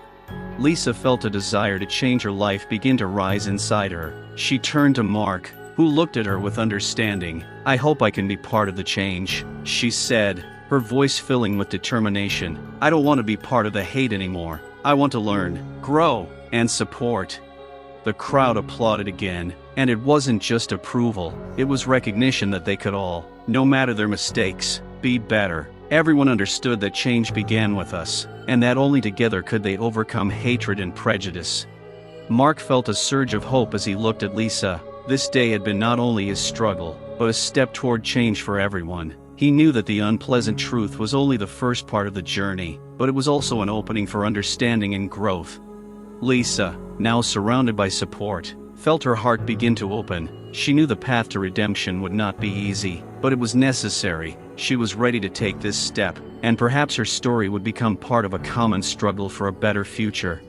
Lisa felt a desire to change her life begin to rise inside her. She turned to Mark, who looked at her with understanding. "I hope I can be part of the change," she said, her voice filling with determination. "I don't want to be part of the hate anymore. I want to learn, grow, and support." The crowd applauded again, and it wasn't just approval, it was recognition that they could all, no matter their mistakes, be better. Everyone understood that change began with us, and that only together could they overcome hatred and prejudice. Mark felt a surge of hope as he looked at Lisa. This day had been not only his struggle, but a step toward change for everyone. He knew that the unpleasant truth was only the first part of the journey, but it was also an opening for understanding and growth. Lisa, now surrounded by support, felt her heart begin to open. She knew the path to redemption would not be easy, but it was necessary. She was ready to take this step, and perhaps her story would become part of a common struggle for a better future.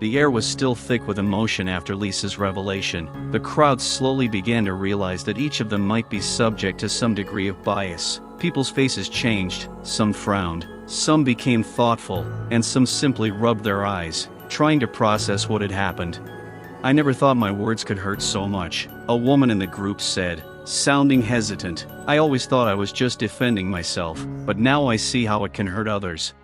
The air was still thick with emotion after Lisa's revelation. The crowd slowly began to realize that each of them might be subject to some degree of bias. People's faces changed, some frowned, some became thoughtful, and some simply rubbed their eyes, trying to process what had happened. "I never thought my words could hurt so much," a woman in the group said, sounding hesitant. "I always thought I was just defending myself, but now I see how it can hurt others."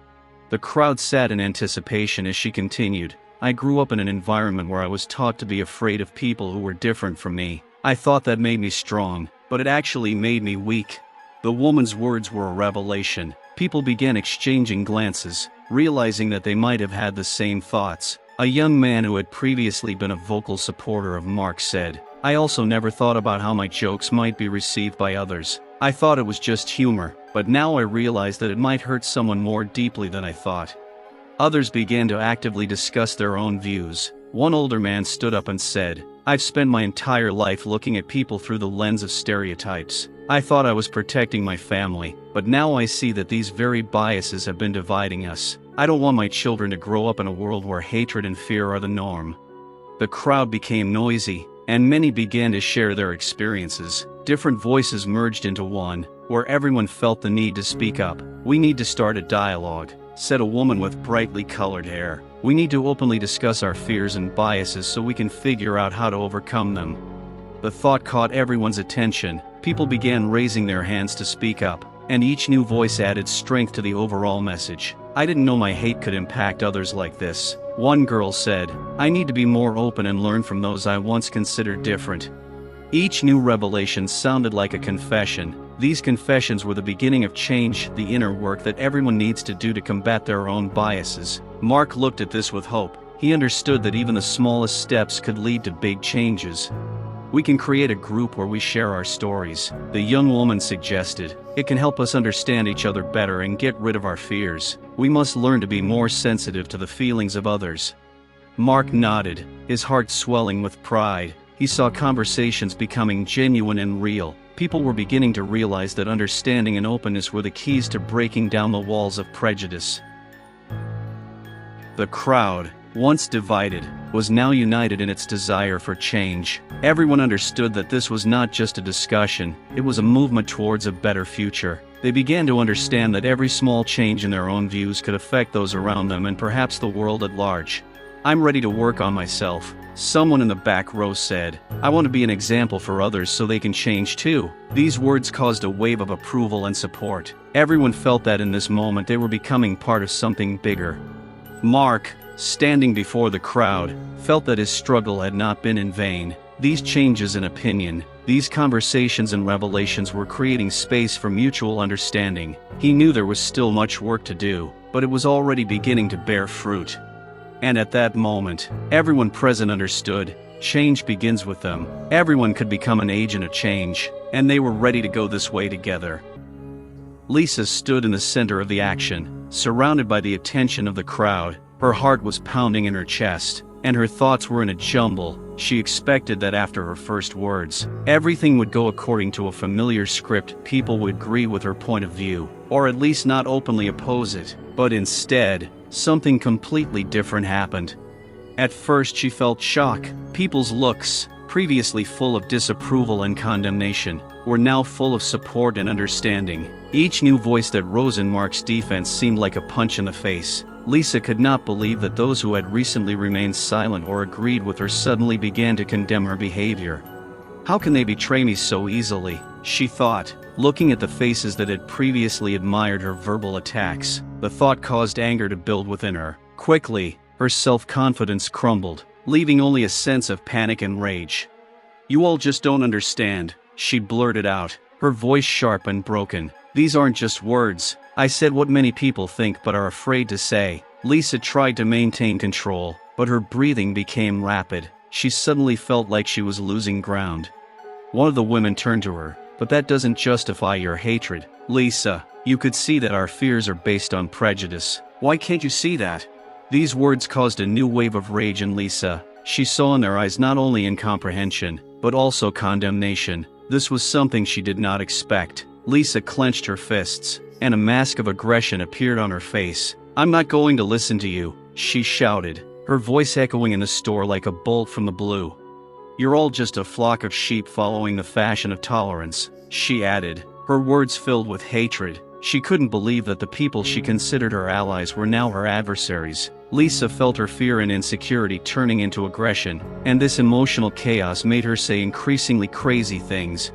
The crowd sat in anticipation as she continued. "I grew up in an environment where I was taught to be afraid of people who were different from me. I thought that made me strong, but it actually made me weak." The woman's words were a revelation. People began exchanging glances, realizing that they might have had the same thoughts. A young man who had previously been a vocal supporter of Mark said, "I also never thought about how my jokes might be received by others. I thought it was just humor, but now I realize that it might hurt someone more deeply than I thought." Others began to actively discuss their own views. One older man stood up and said, "I've spent my entire life looking at people through the lens of stereotypes. I thought I was protecting my family, but now I see that these very biases have been dividing us. I don't want my children to grow up in a world where hatred and fear are the norm." The crowd became noisy, and many began to share their experiences. Different voices merged into one, where everyone felt the need to speak up. "We need to start a dialogue," said a woman with brightly colored hair. We need to openly discuss our fears and biases so we can figure out how to overcome them." The thought caught everyone's attention. People began raising their hands to speak up, and each new voice added strength to the overall message. "I didn't know my hate could impact others like this," one girl said. "I need to be more open and learn from those I once considered different." Each new revelation sounded like a confession. These confessions were the beginning of change, the inner work that everyone needs to do to combat their own biases. Mark looked at this with hope. He understood that even the smallest steps could lead to big changes. "We can create a group where we share our stories," the young woman suggested. "It can help us understand each other better and get rid of our fears. We must learn to be more sensitive to the feelings of others." Mark nodded, his heart swelling with pride. He saw conversations becoming genuine and real. People were beginning to realize that understanding and openness were the keys to breaking down the walls of prejudice. The crowd, once divided, was now united in its desire for change. Everyone understood that this was not just a discussion, it was a movement towards a better future. They began to understand that every small change in their own views could affect those around them and perhaps the world at large. "I'm ready to work on myself," someone in the back row said. "I want to be an example for others so they can change too." These words caused a wave of approval and support. Everyone felt that in this moment they were becoming part of something bigger. Mark, standing before the crowd, felt that his struggle had not been in vain. These changes in opinion, these conversations and revelations were creating space for mutual understanding. He knew there was still much work to do, but it was already beginning to bear fruit. And at that moment, everyone present understood, change begins with them. Everyone could become an agent of change, and they were ready to go this way together. Lisa stood in the center of the action, surrounded by the attention of the crowd. Her heart was pounding in her chest, and her thoughts were in a jumble. She expected that after her first words, everything would go according to a familiar script. People would agree with her point of view, or at least not openly oppose it. But instead, something completely different happened. At first she felt shock. People's looks, previously full of disapproval and condemnation, were now full of support and understanding. Each new voice that rose in Mark's defense seemed like a punch in the face. Lisa could not believe that those who had recently remained silent or agreed with her suddenly began to condemn her behavior. "How can they betray me so easily?" she thought, looking at the faces that had previously admired her verbal attacks. The thought caused anger to build within her. Quickly, her self-confidence crumbled, leaving only a sense of panic and rage. "You all just don't understand," she blurted out, her voice sharp and broken. "These aren't just words. I said what many people think but are afraid to say." Lisa tried to maintain control, but her breathing became rapid. She suddenly felt like she was losing ground. One of the women turned to her. "But that doesn't justify your hatred, Lisa. You could see that our fears are based on prejudice. Why can't you see that?" These words caused a new wave of rage in Lisa. She saw in their eyes not only incomprehension, but also condemnation. This was something she did not expect. Lisa clenched her fists, and a mask of aggression appeared on her face. "I'm not going to listen to you," she shouted, her voice echoing in the store like a bolt from the blue. "You're all just a flock of sheep following the fashion of tolerance," she added, her words filled with hatred. She couldn't believe that the people she considered her allies were now her adversaries. Lisa felt her fear and insecurity turning into aggression, and this emotional chaos made her say increasingly crazy things.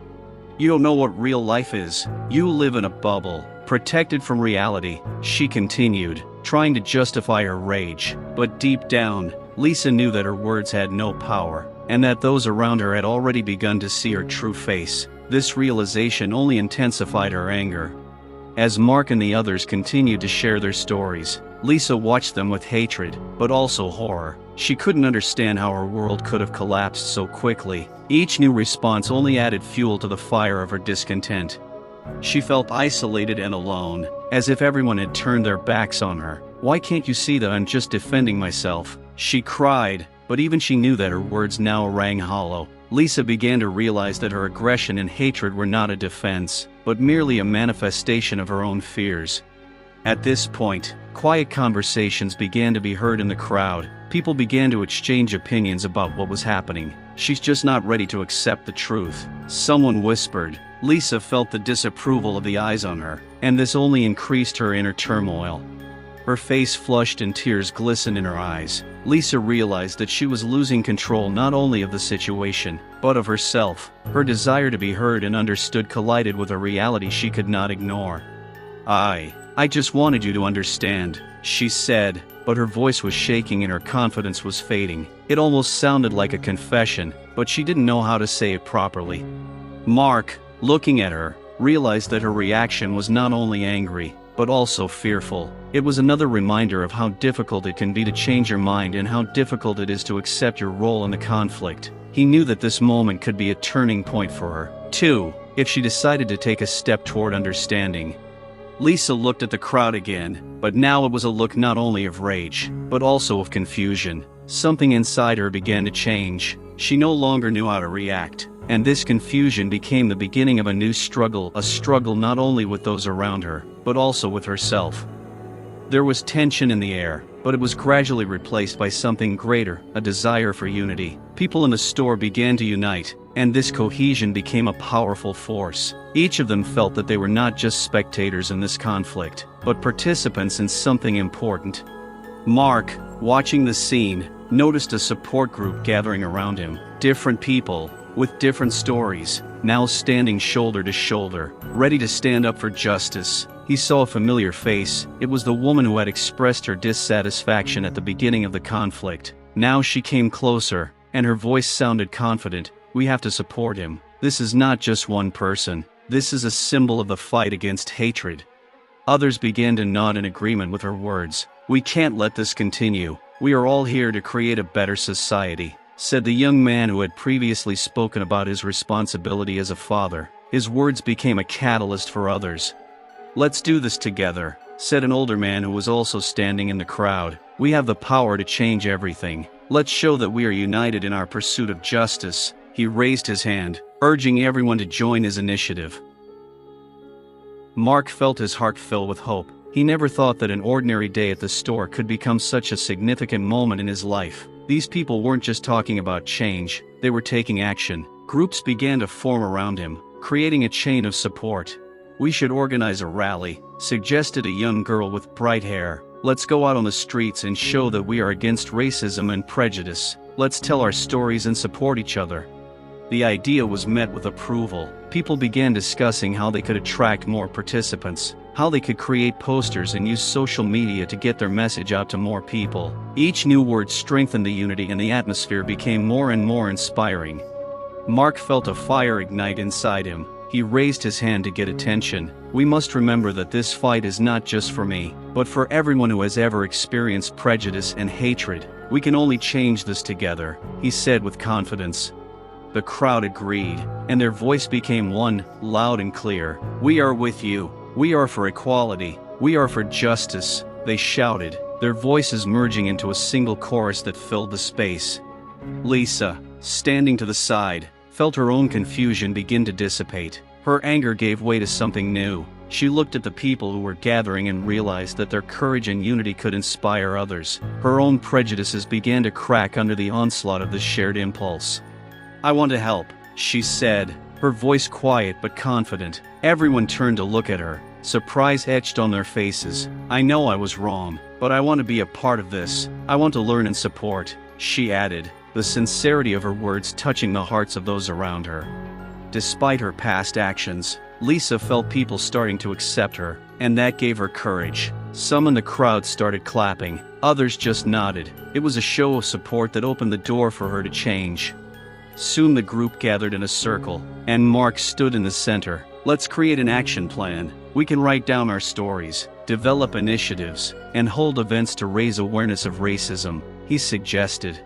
"You don't know what real life is. You live in a bubble, protected from reality," she continued, trying to justify her rage. But deep down, Lisa knew that her words had no power, and that those around her had already begun to see her true face. This realization only intensified her anger. As Mark and the others continued to share their stories, Lisa watched them with hatred, but also horror. She couldn't understand how her world could have collapsed so quickly. Each new response only added fuel to the fire of her discontent. She felt isolated and alone, as if everyone had turned their backs on her. "Why can't you see that I'm just defending myself?" she cried, but even she knew that her words now rang hollow. Lisa began to realize that her aggression and hatred were not a defense, but merely a manifestation of her own fears. At this point, quiet conversations began to be heard in the crowd. People began to exchange opinions about what was happening. "She's just not ready to accept the truth," someone whispered. Lisa felt the disapproval of the eyes on her, and this only increased her inner turmoil. Her face flushed and tears glistened in her eyes. Lisa realized that she was losing control not only of the situation, but of herself. Her desire to be heard and understood collided with a reality she could not ignore. I just wanted you to understand, she said, but her voice was shaking and her confidence was fading. It almost sounded like a confession, but she didn't know how to say it properly. Mark, looking at her, realized that her reaction was not only angry, but also fearful. It was another reminder of how difficult it can be to change your mind and how difficult it is to accept your role in the conflict. He knew that this moment could be a turning point for her, too, if she decided to take a step toward understanding. Lisa looked at the crowd again, but now it was a look not only of rage, but also of confusion. Something inside her began to change. She no longer knew how to react, and this confusion became the beginning of a new struggle, a struggle not only with those around her, but also with herself. There was tension in the air, but it was gradually replaced by something greater, a desire for unity. People in the store began to unite, and this cohesion became a powerful force. Each of them felt that they were not just spectators in this conflict, but participants in something important. Mark, watching the scene, noticed a support group gathering around him. Different people, with different stories, now standing shoulder to shoulder, ready to stand up for justice. He saw a familiar face. It was the woman who had expressed her dissatisfaction at the beginning of the conflict. Now she came closer, and her voice sounded confident. We have to support him. This is not just one person. This is a symbol of the fight against hatred. Others began to nod in agreement with her words. We can't let this continue. We are all here to create a better society, said the young man who had previously spoken about his responsibility as a father. His words became a catalyst for others. Let's do this together, said an older man who was also standing in the crowd. We have the power to change everything. Let's show that we are united in our pursuit of justice. He raised his hand, urging everyone to join his initiative. Mark felt his heart fill with hope. He never thought that an ordinary day at the store could become such a significant moment in his life. These people weren't just talking about change, they were taking action. Groups began to form around him, creating a chain of support. We should organize a rally, suggested a young girl with bright hair. Let's go out on the streets and show that we are against racism and prejudice. Let's tell our stories and support each other. The idea was met with approval. People began discussing how they could attract more participants, how they could create posters and use social media to get their message out to more people. Each new word strengthened the unity and the atmosphere became more and more inspiring. Mark felt a fire ignite inside him. He raised his hand to get attention. We must remember that this fight is not just for me, but for everyone who has ever experienced prejudice and hatred. We can only change this together, he said with confidence. The crowd agreed, and their voice became one, loud and clear. We are with you. We are for equality. We are for justice, they shouted, their voices merging into a single chorus that filled the space. Lisa, standing to the side, felt her own confusion begin to dissipate. Her anger gave way to something new. She looked at the people who were gathering and realized that their courage and unity could inspire others. Her own prejudices began to crack under the onslaught of this shared impulse. I want to help, she said, her voice quiet but confident. Everyone turned to look at her, surprise etched on their faces. I know I was wrong, but I want to be a part of this. I want to learn and support, she added, the sincerity of her words touching the hearts of those around her. Despite her past actions, Lisa felt people starting to accept her, and that gave her courage. Some in the crowd started clapping, others just nodded. It was a show of support that opened the door for her to change. Soon the group gathered in a circle, and Mark stood in the center. Let's create an action plan. We can write down our stories, develop initiatives, and hold events to raise awareness of racism, he suggested.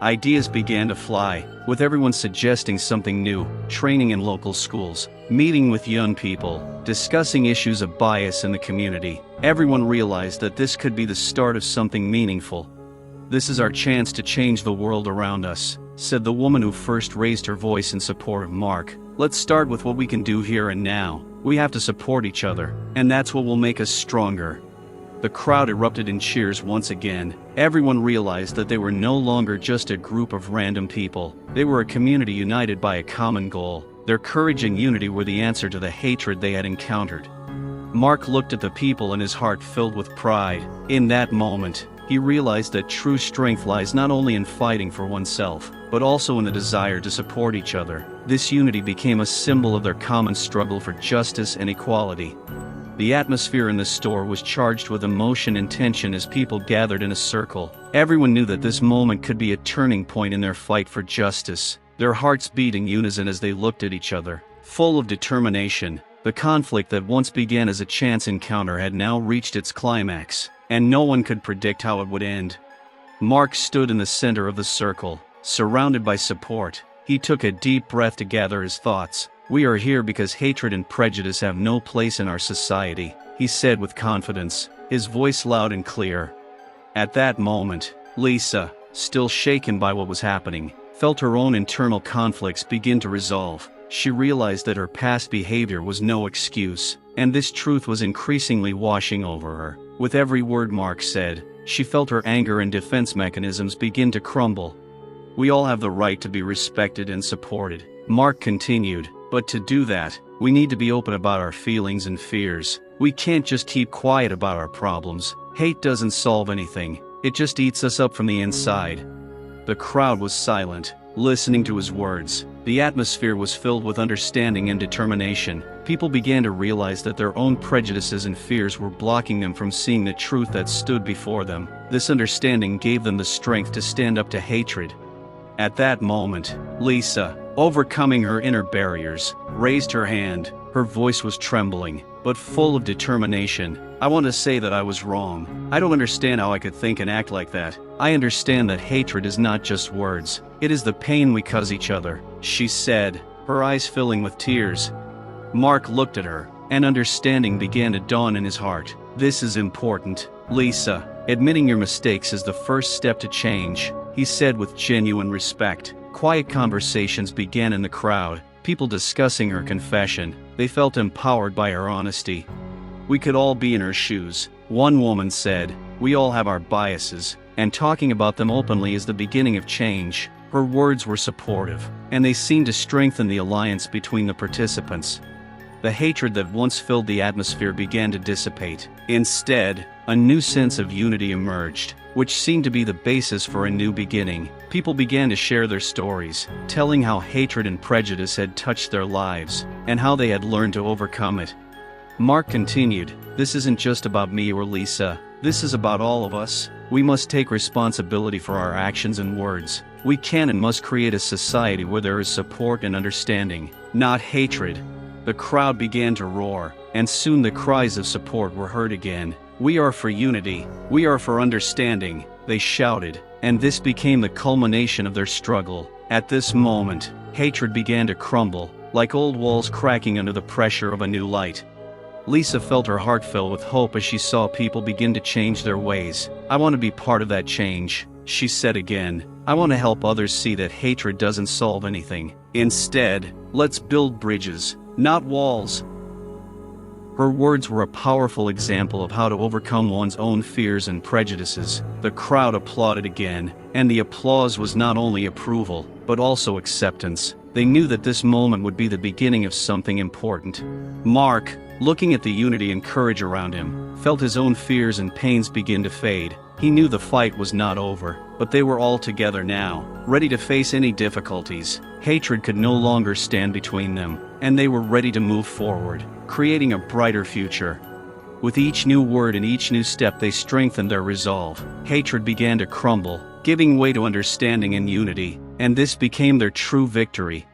Ideas began to fly, with everyone suggesting something new, training in local schools, meeting with young people, discussing issues of bias in the community. Everyone realized that this could be the start of something meaningful. This is our chance to change the world around us, said the woman who first raised her voice in support of Mark. Let's start with what we can do here and now. We have to support each other, and that's what will make us stronger. The crowd erupted in cheers once again. Everyone realized that they were no longer just a group of random people. They were a community united by a common goal. Their courage and unity were the answer to the hatred they had encountered. Mark looked at the people and his heart filled with pride. In that moment, he realized that true strength lies not only in fighting for oneself, but also in the desire to support each other. This unity became a symbol of their common struggle for justice and equality. The atmosphere in the store was charged with emotion and tension as people gathered in a circle. Everyone knew that this moment could be a turning point in their fight for justice. Their hearts beat in unison as they looked at each other, full of determination. The conflict that once began as a chance encounter had now reached its climax, and no one could predict how it would end. Mark stood in the center of the circle, surrounded by support. He took a deep breath to gather his thoughts. "We are here because hatred and prejudice have no place in our society," he said with confidence, his voice loud and clear. At that moment, Lisa, still shaken by what was happening, felt her own internal conflicts begin to resolve. She realized that her past behavior was no excuse, and this truth was increasingly washing over her. With every word Mark said, she felt her anger and defense mechanisms begin to crumble. "We all have the right to be respected and supported," Mark continued, "but to do that, we need to be open about our feelings and fears. We can't just keep quiet about our problems. Hate doesn't solve anything, it just eats us up from the inside." The crowd was silent, listening to his words. The atmosphere was filled with understanding and determination. People began to realize that their own prejudices and fears were blocking them from seeing the truth that stood before them. This understanding gave them the strength to stand up to hatred. At that moment, Lisa, overcoming her inner barriers, raised her hand. Her voice was trembling, but full of determination. "I want to say that I was wrong. I don't understand how I could think and act like that. I understand that hatred is not just words. It is the pain we cause each other," she said, her eyes filling with tears. Mark looked at her, and understanding began to dawn in his heart. "This is important, Lisa. Admitting your mistakes is the first step to change," he said with genuine respect. Quiet conversations began in the crowd, people discussing her confession. They felt empowered by her honesty. "We could all be in her shoes," one woman said. "We all have our biases, and talking about them openly is the beginning of change." Her words were supportive, and they seemed to strengthen the alliance between the participants. The hatred that once filled the atmosphere began to dissipate. Instead, a new sense of unity emerged, which seemed to be the basis for a new beginning. People began to share their stories, telling how hatred and prejudice had touched their lives, and how they had learned to overcome it. Mark continued, "This isn't just about me or Lisa. This is about all of us. We must take responsibility for our actions and words. We can and must create a society where there is support and understanding, not hatred." The crowd began to roar, and soon the cries of support were heard again. "We are for unity. We are for understanding," they shouted, and this became the culmination of their struggle. At this moment, hatred began to crumble, like old walls cracking under the pressure of a new light. Lisa felt her heart fill with hope as she saw people begin to change their ways. "I want to be part of that change," she said again. "I want to help others see that hatred doesn't solve anything. Instead, let's build bridges, not walls." Her words were a powerful example of how to overcome one's own fears and prejudices. The crowd applauded again, and the applause was not only approval, but also acceptance. They knew that this moment would be the beginning of something important. Mark, looking at the unity and courage around him, felt his own fears and pains begin to fade. He knew the fight was not over, but they were all together now, ready to face any difficulties. Hatred could no longer stand between them, and they were ready to move forward, creating a brighter future. With each new word and each new step, they strengthened their resolve. Hatred began to crumble, giving way to understanding and unity, and this became their true victory.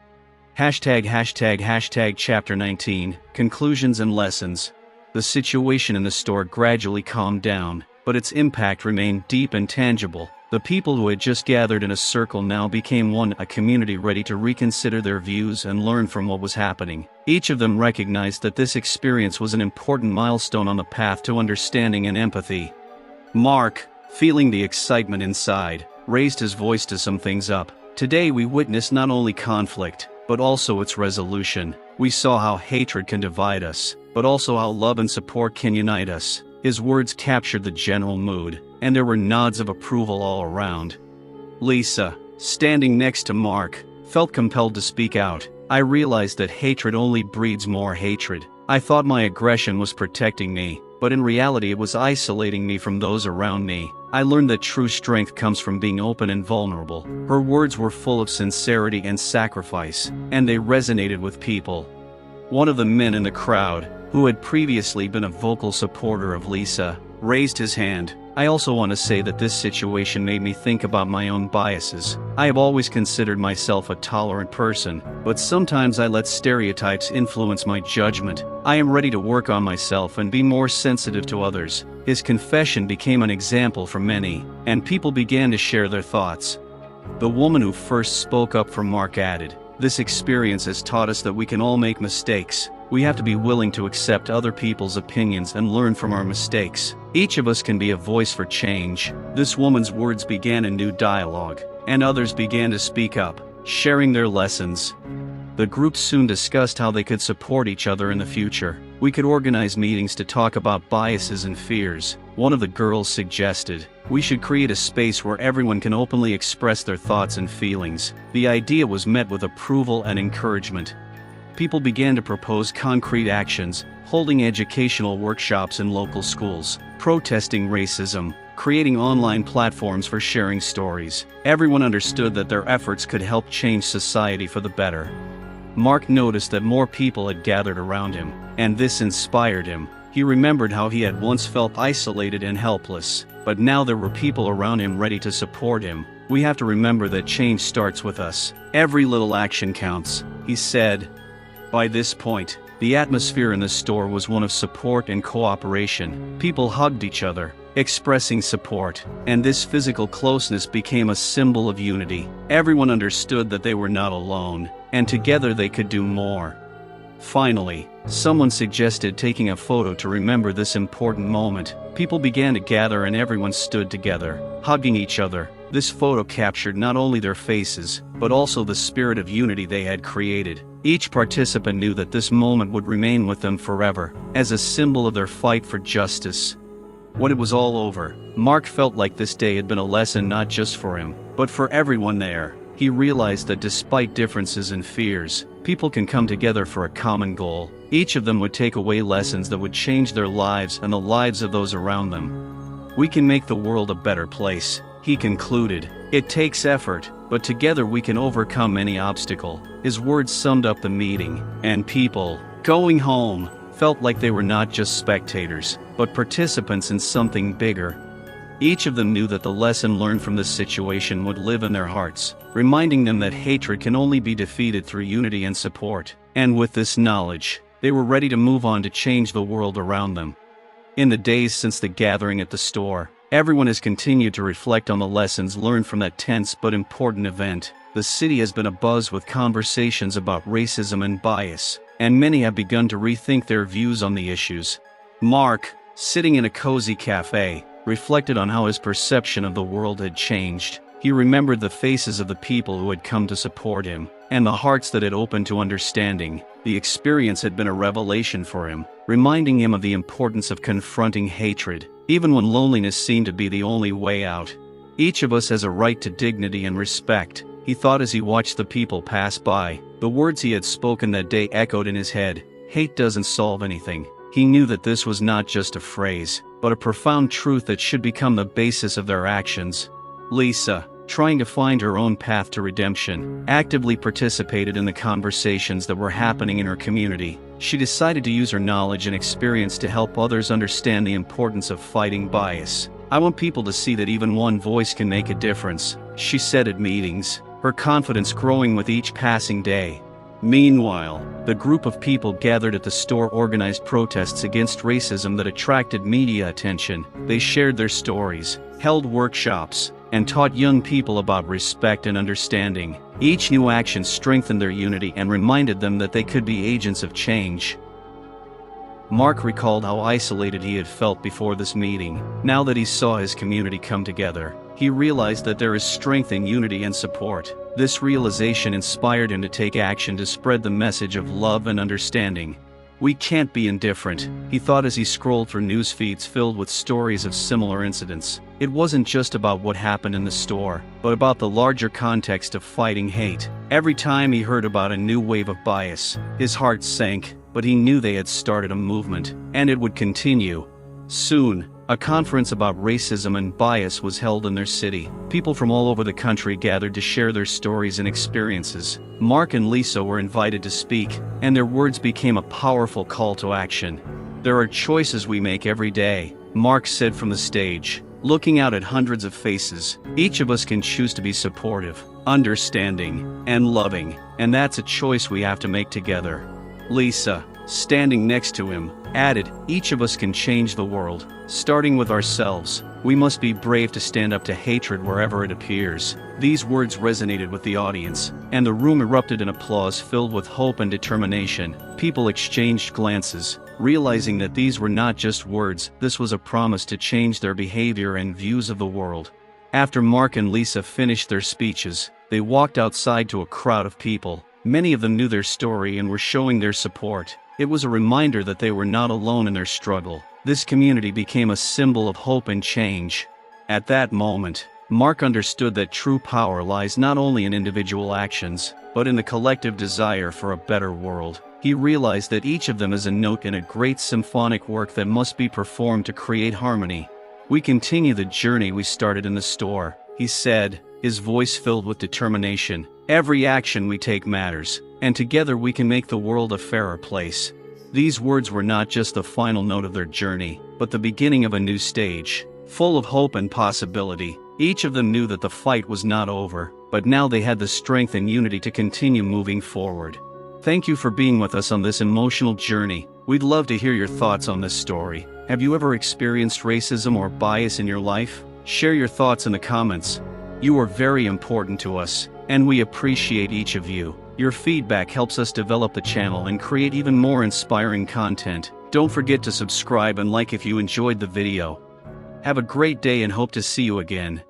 #### Chapter 19, Conclusions and Lessons. The situation in the store gradually calmed down, but its impact remained deep and tangible. The people who had just gathered in a circle now became a community ready to reconsider their views and learn from what was happening. Each of them recognized that this experience was an important milestone on the path to understanding and empathy. Mark, feeling the excitement inside, raised his voice to sum things up. "Today we witnessed not only conflict, but also its resolution. We saw how hatred can divide us, but also how love and support can unite us." His words captured the general mood, and there were nods of approval all around. Lisa, standing next to Mark, felt compelled to speak out. "I realized that hatred only breeds more hatred. I thought my aggression was protecting me, but in reality it was isolating me from those around me. I learned that true strength comes from being open and vulnerable. Her words were full of sincerity and sacrifice, and they resonated with people. One of the men in the crowd, who had previously been a vocal supporter of Lisa, raised his hand. I also want to say that this situation made me think about my own biases. I have always considered myself a tolerant person, but sometimes I let stereotypes influence my judgment. I am ready to work on myself and be more sensitive to others. His confession became an example for many, and people began to share their thoughts. The woman who first spoke up for Mark added, "This experience has taught us that we can all make mistakes. We have to be willing to accept other people's opinions and learn from our mistakes. Each of us can be a voice for change." This woman's words began a new dialogue, and others began to speak up, sharing their lessons. The group soon discussed how they could support each other in the future. We could organize meetings to talk about biases and fears. One of the girls suggested, "We should create a space where everyone can openly express their thoughts and feelings." The idea was met with approval and encouragement. People began to propose concrete actions, holding educational workshops in local schools, protesting racism, creating online platforms for sharing stories. Everyone understood that their efforts could help change society for the better. Mark noticed that more people had gathered around him, and this inspired him. He remembered how he had once felt isolated and helpless, but now there were people around him ready to support him. "We have to remember that change starts with us. Every little action counts," he said. By this point, the atmosphere in the store was one of support and cooperation. People hugged each other, expressing support, and this physical closeness became a symbol of unity. Everyone understood that they were not alone, and together they could do more. Finally, someone suggested taking a photo to remember this important moment. People began to gather and everyone stood together, hugging each other. This photo captured not only their faces, but also the spirit of unity they had created. Each participant knew that this moment would remain with them forever, as a symbol of their fight for justice. When it was all over, Mark felt like this day had been a lesson not just for him, but for everyone there. He realized that despite differences and fears, people can come together for a common goal. Each of them would take away lessons that would change their lives and the lives of those around them. "We can make the world a better place," he concluded. "It takes effort, but together we can overcome any obstacle." His words summed up the meeting, and people, going home, felt like they were not just spectators, but participants in something bigger. Each of them knew that the lesson learned from this situation would live in their hearts, reminding them that hatred can only be defeated through unity and support. And with this knowledge, they were ready to move on to change the world around them. In the days since the gathering at the store, everyone has continued to reflect on the lessons learned from that tense but important event. The city has been abuzz with conversations about racism and bias, and many have begun to rethink their views on the issues. Mark, sitting in a cozy cafe, reflected on how his perception of the world had changed. He remembered the faces of the people who had come to support him, and the hearts that had opened to understanding. The experience had been a revelation for him, reminding him of the importance of confronting hatred, even when loneliness seemed to be the only way out. Each of us has a right to dignity and respect, he thought as he watched the people pass by. The words he had spoken that day echoed in his head. Hate doesn't solve anything. He knew that this was not just a phrase, but a profound truth that should become the basis of their actions. Lisa, trying to find her own path to redemption, actively participated in the conversations that were happening in her community. She decided to use her knowledge and experience to help others understand the importance of fighting bias. "I want people to see that even one voice can make a difference," she said at meetings, her confidence growing with each passing day. Meanwhile, the group of people gathered at the store organized protests against racism that attracted media attention. They shared their stories, held workshops, and taught young people about respect and understanding. Each new action strengthened their unity and reminded them that they could be agents of change. Mark recalled how isolated he had felt before this meeting. Now that he saw his community come together, he realized that there is strength in unity and support. This realization inspired him to take action to spread the message of love and understanding. "We can't be indifferent," he thought as he scrolled through news feeds filled with stories of similar incidents. It wasn't just about what happened in the store, but about the larger context of fighting hate. Every time he heard about a new wave of bias, his heart sank. but he knew they had started a movement, and it would continue. Soon, a conference about racism and bias was held in their city. People from all over the country gathered to share their stories and experiences. Mark and Lisa were invited to speak, and their words became a powerful call to action. "There are choices we make every day," Mark said from the stage, looking out at hundreds of faces. "Each of us can choose to be supportive, understanding, and loving, and that's a choice we have to make together." Lisa, standing next to him, added, "Each of us can change the world, starting with ourselves. We must be brave to stand up to hatred wherever it appears." These words resonated with the audience, and the room erupted in applause filled with hope and determination. People exchanged glances, realizing that these were not just words, this was a promise to change their behavior and views of the world. After Mark and Lisa finished their speeches, they walked outside to a crowd of people. Many of them knew their story and were showing their support. It was a reminder that they were not alone in their struggle. This community became a symbol of hope and change. At that moment, Mark understood that true power lies not only in individual actions, but in the collective desire for a better world. He realized that each of them is a note in a great symphonic work that must be performed to create harmony. "We continue the journey we started in the store," he said, his voice filled with determination. "Every action we take matters, and together we can make the world a fairer place." These words were not just the final note of their journey, but the beginning of a new stage, full of hope and possibility. Each of them knew that the fight was not over, but now they had the strength and unity to continue moving forward. Thank you for being with us on this emotional journey. We'd love to hear your thoughts on this story. Have you ever experienced racism or bias in your life? Share your thoughts in the comments. You are very important to us, and we appreciate each of you. Your feedback helps us develop the channel and create even more inspiring content. Don't forget to subscribe and like if you enjoyed the video. Have a great day and hope to see you again.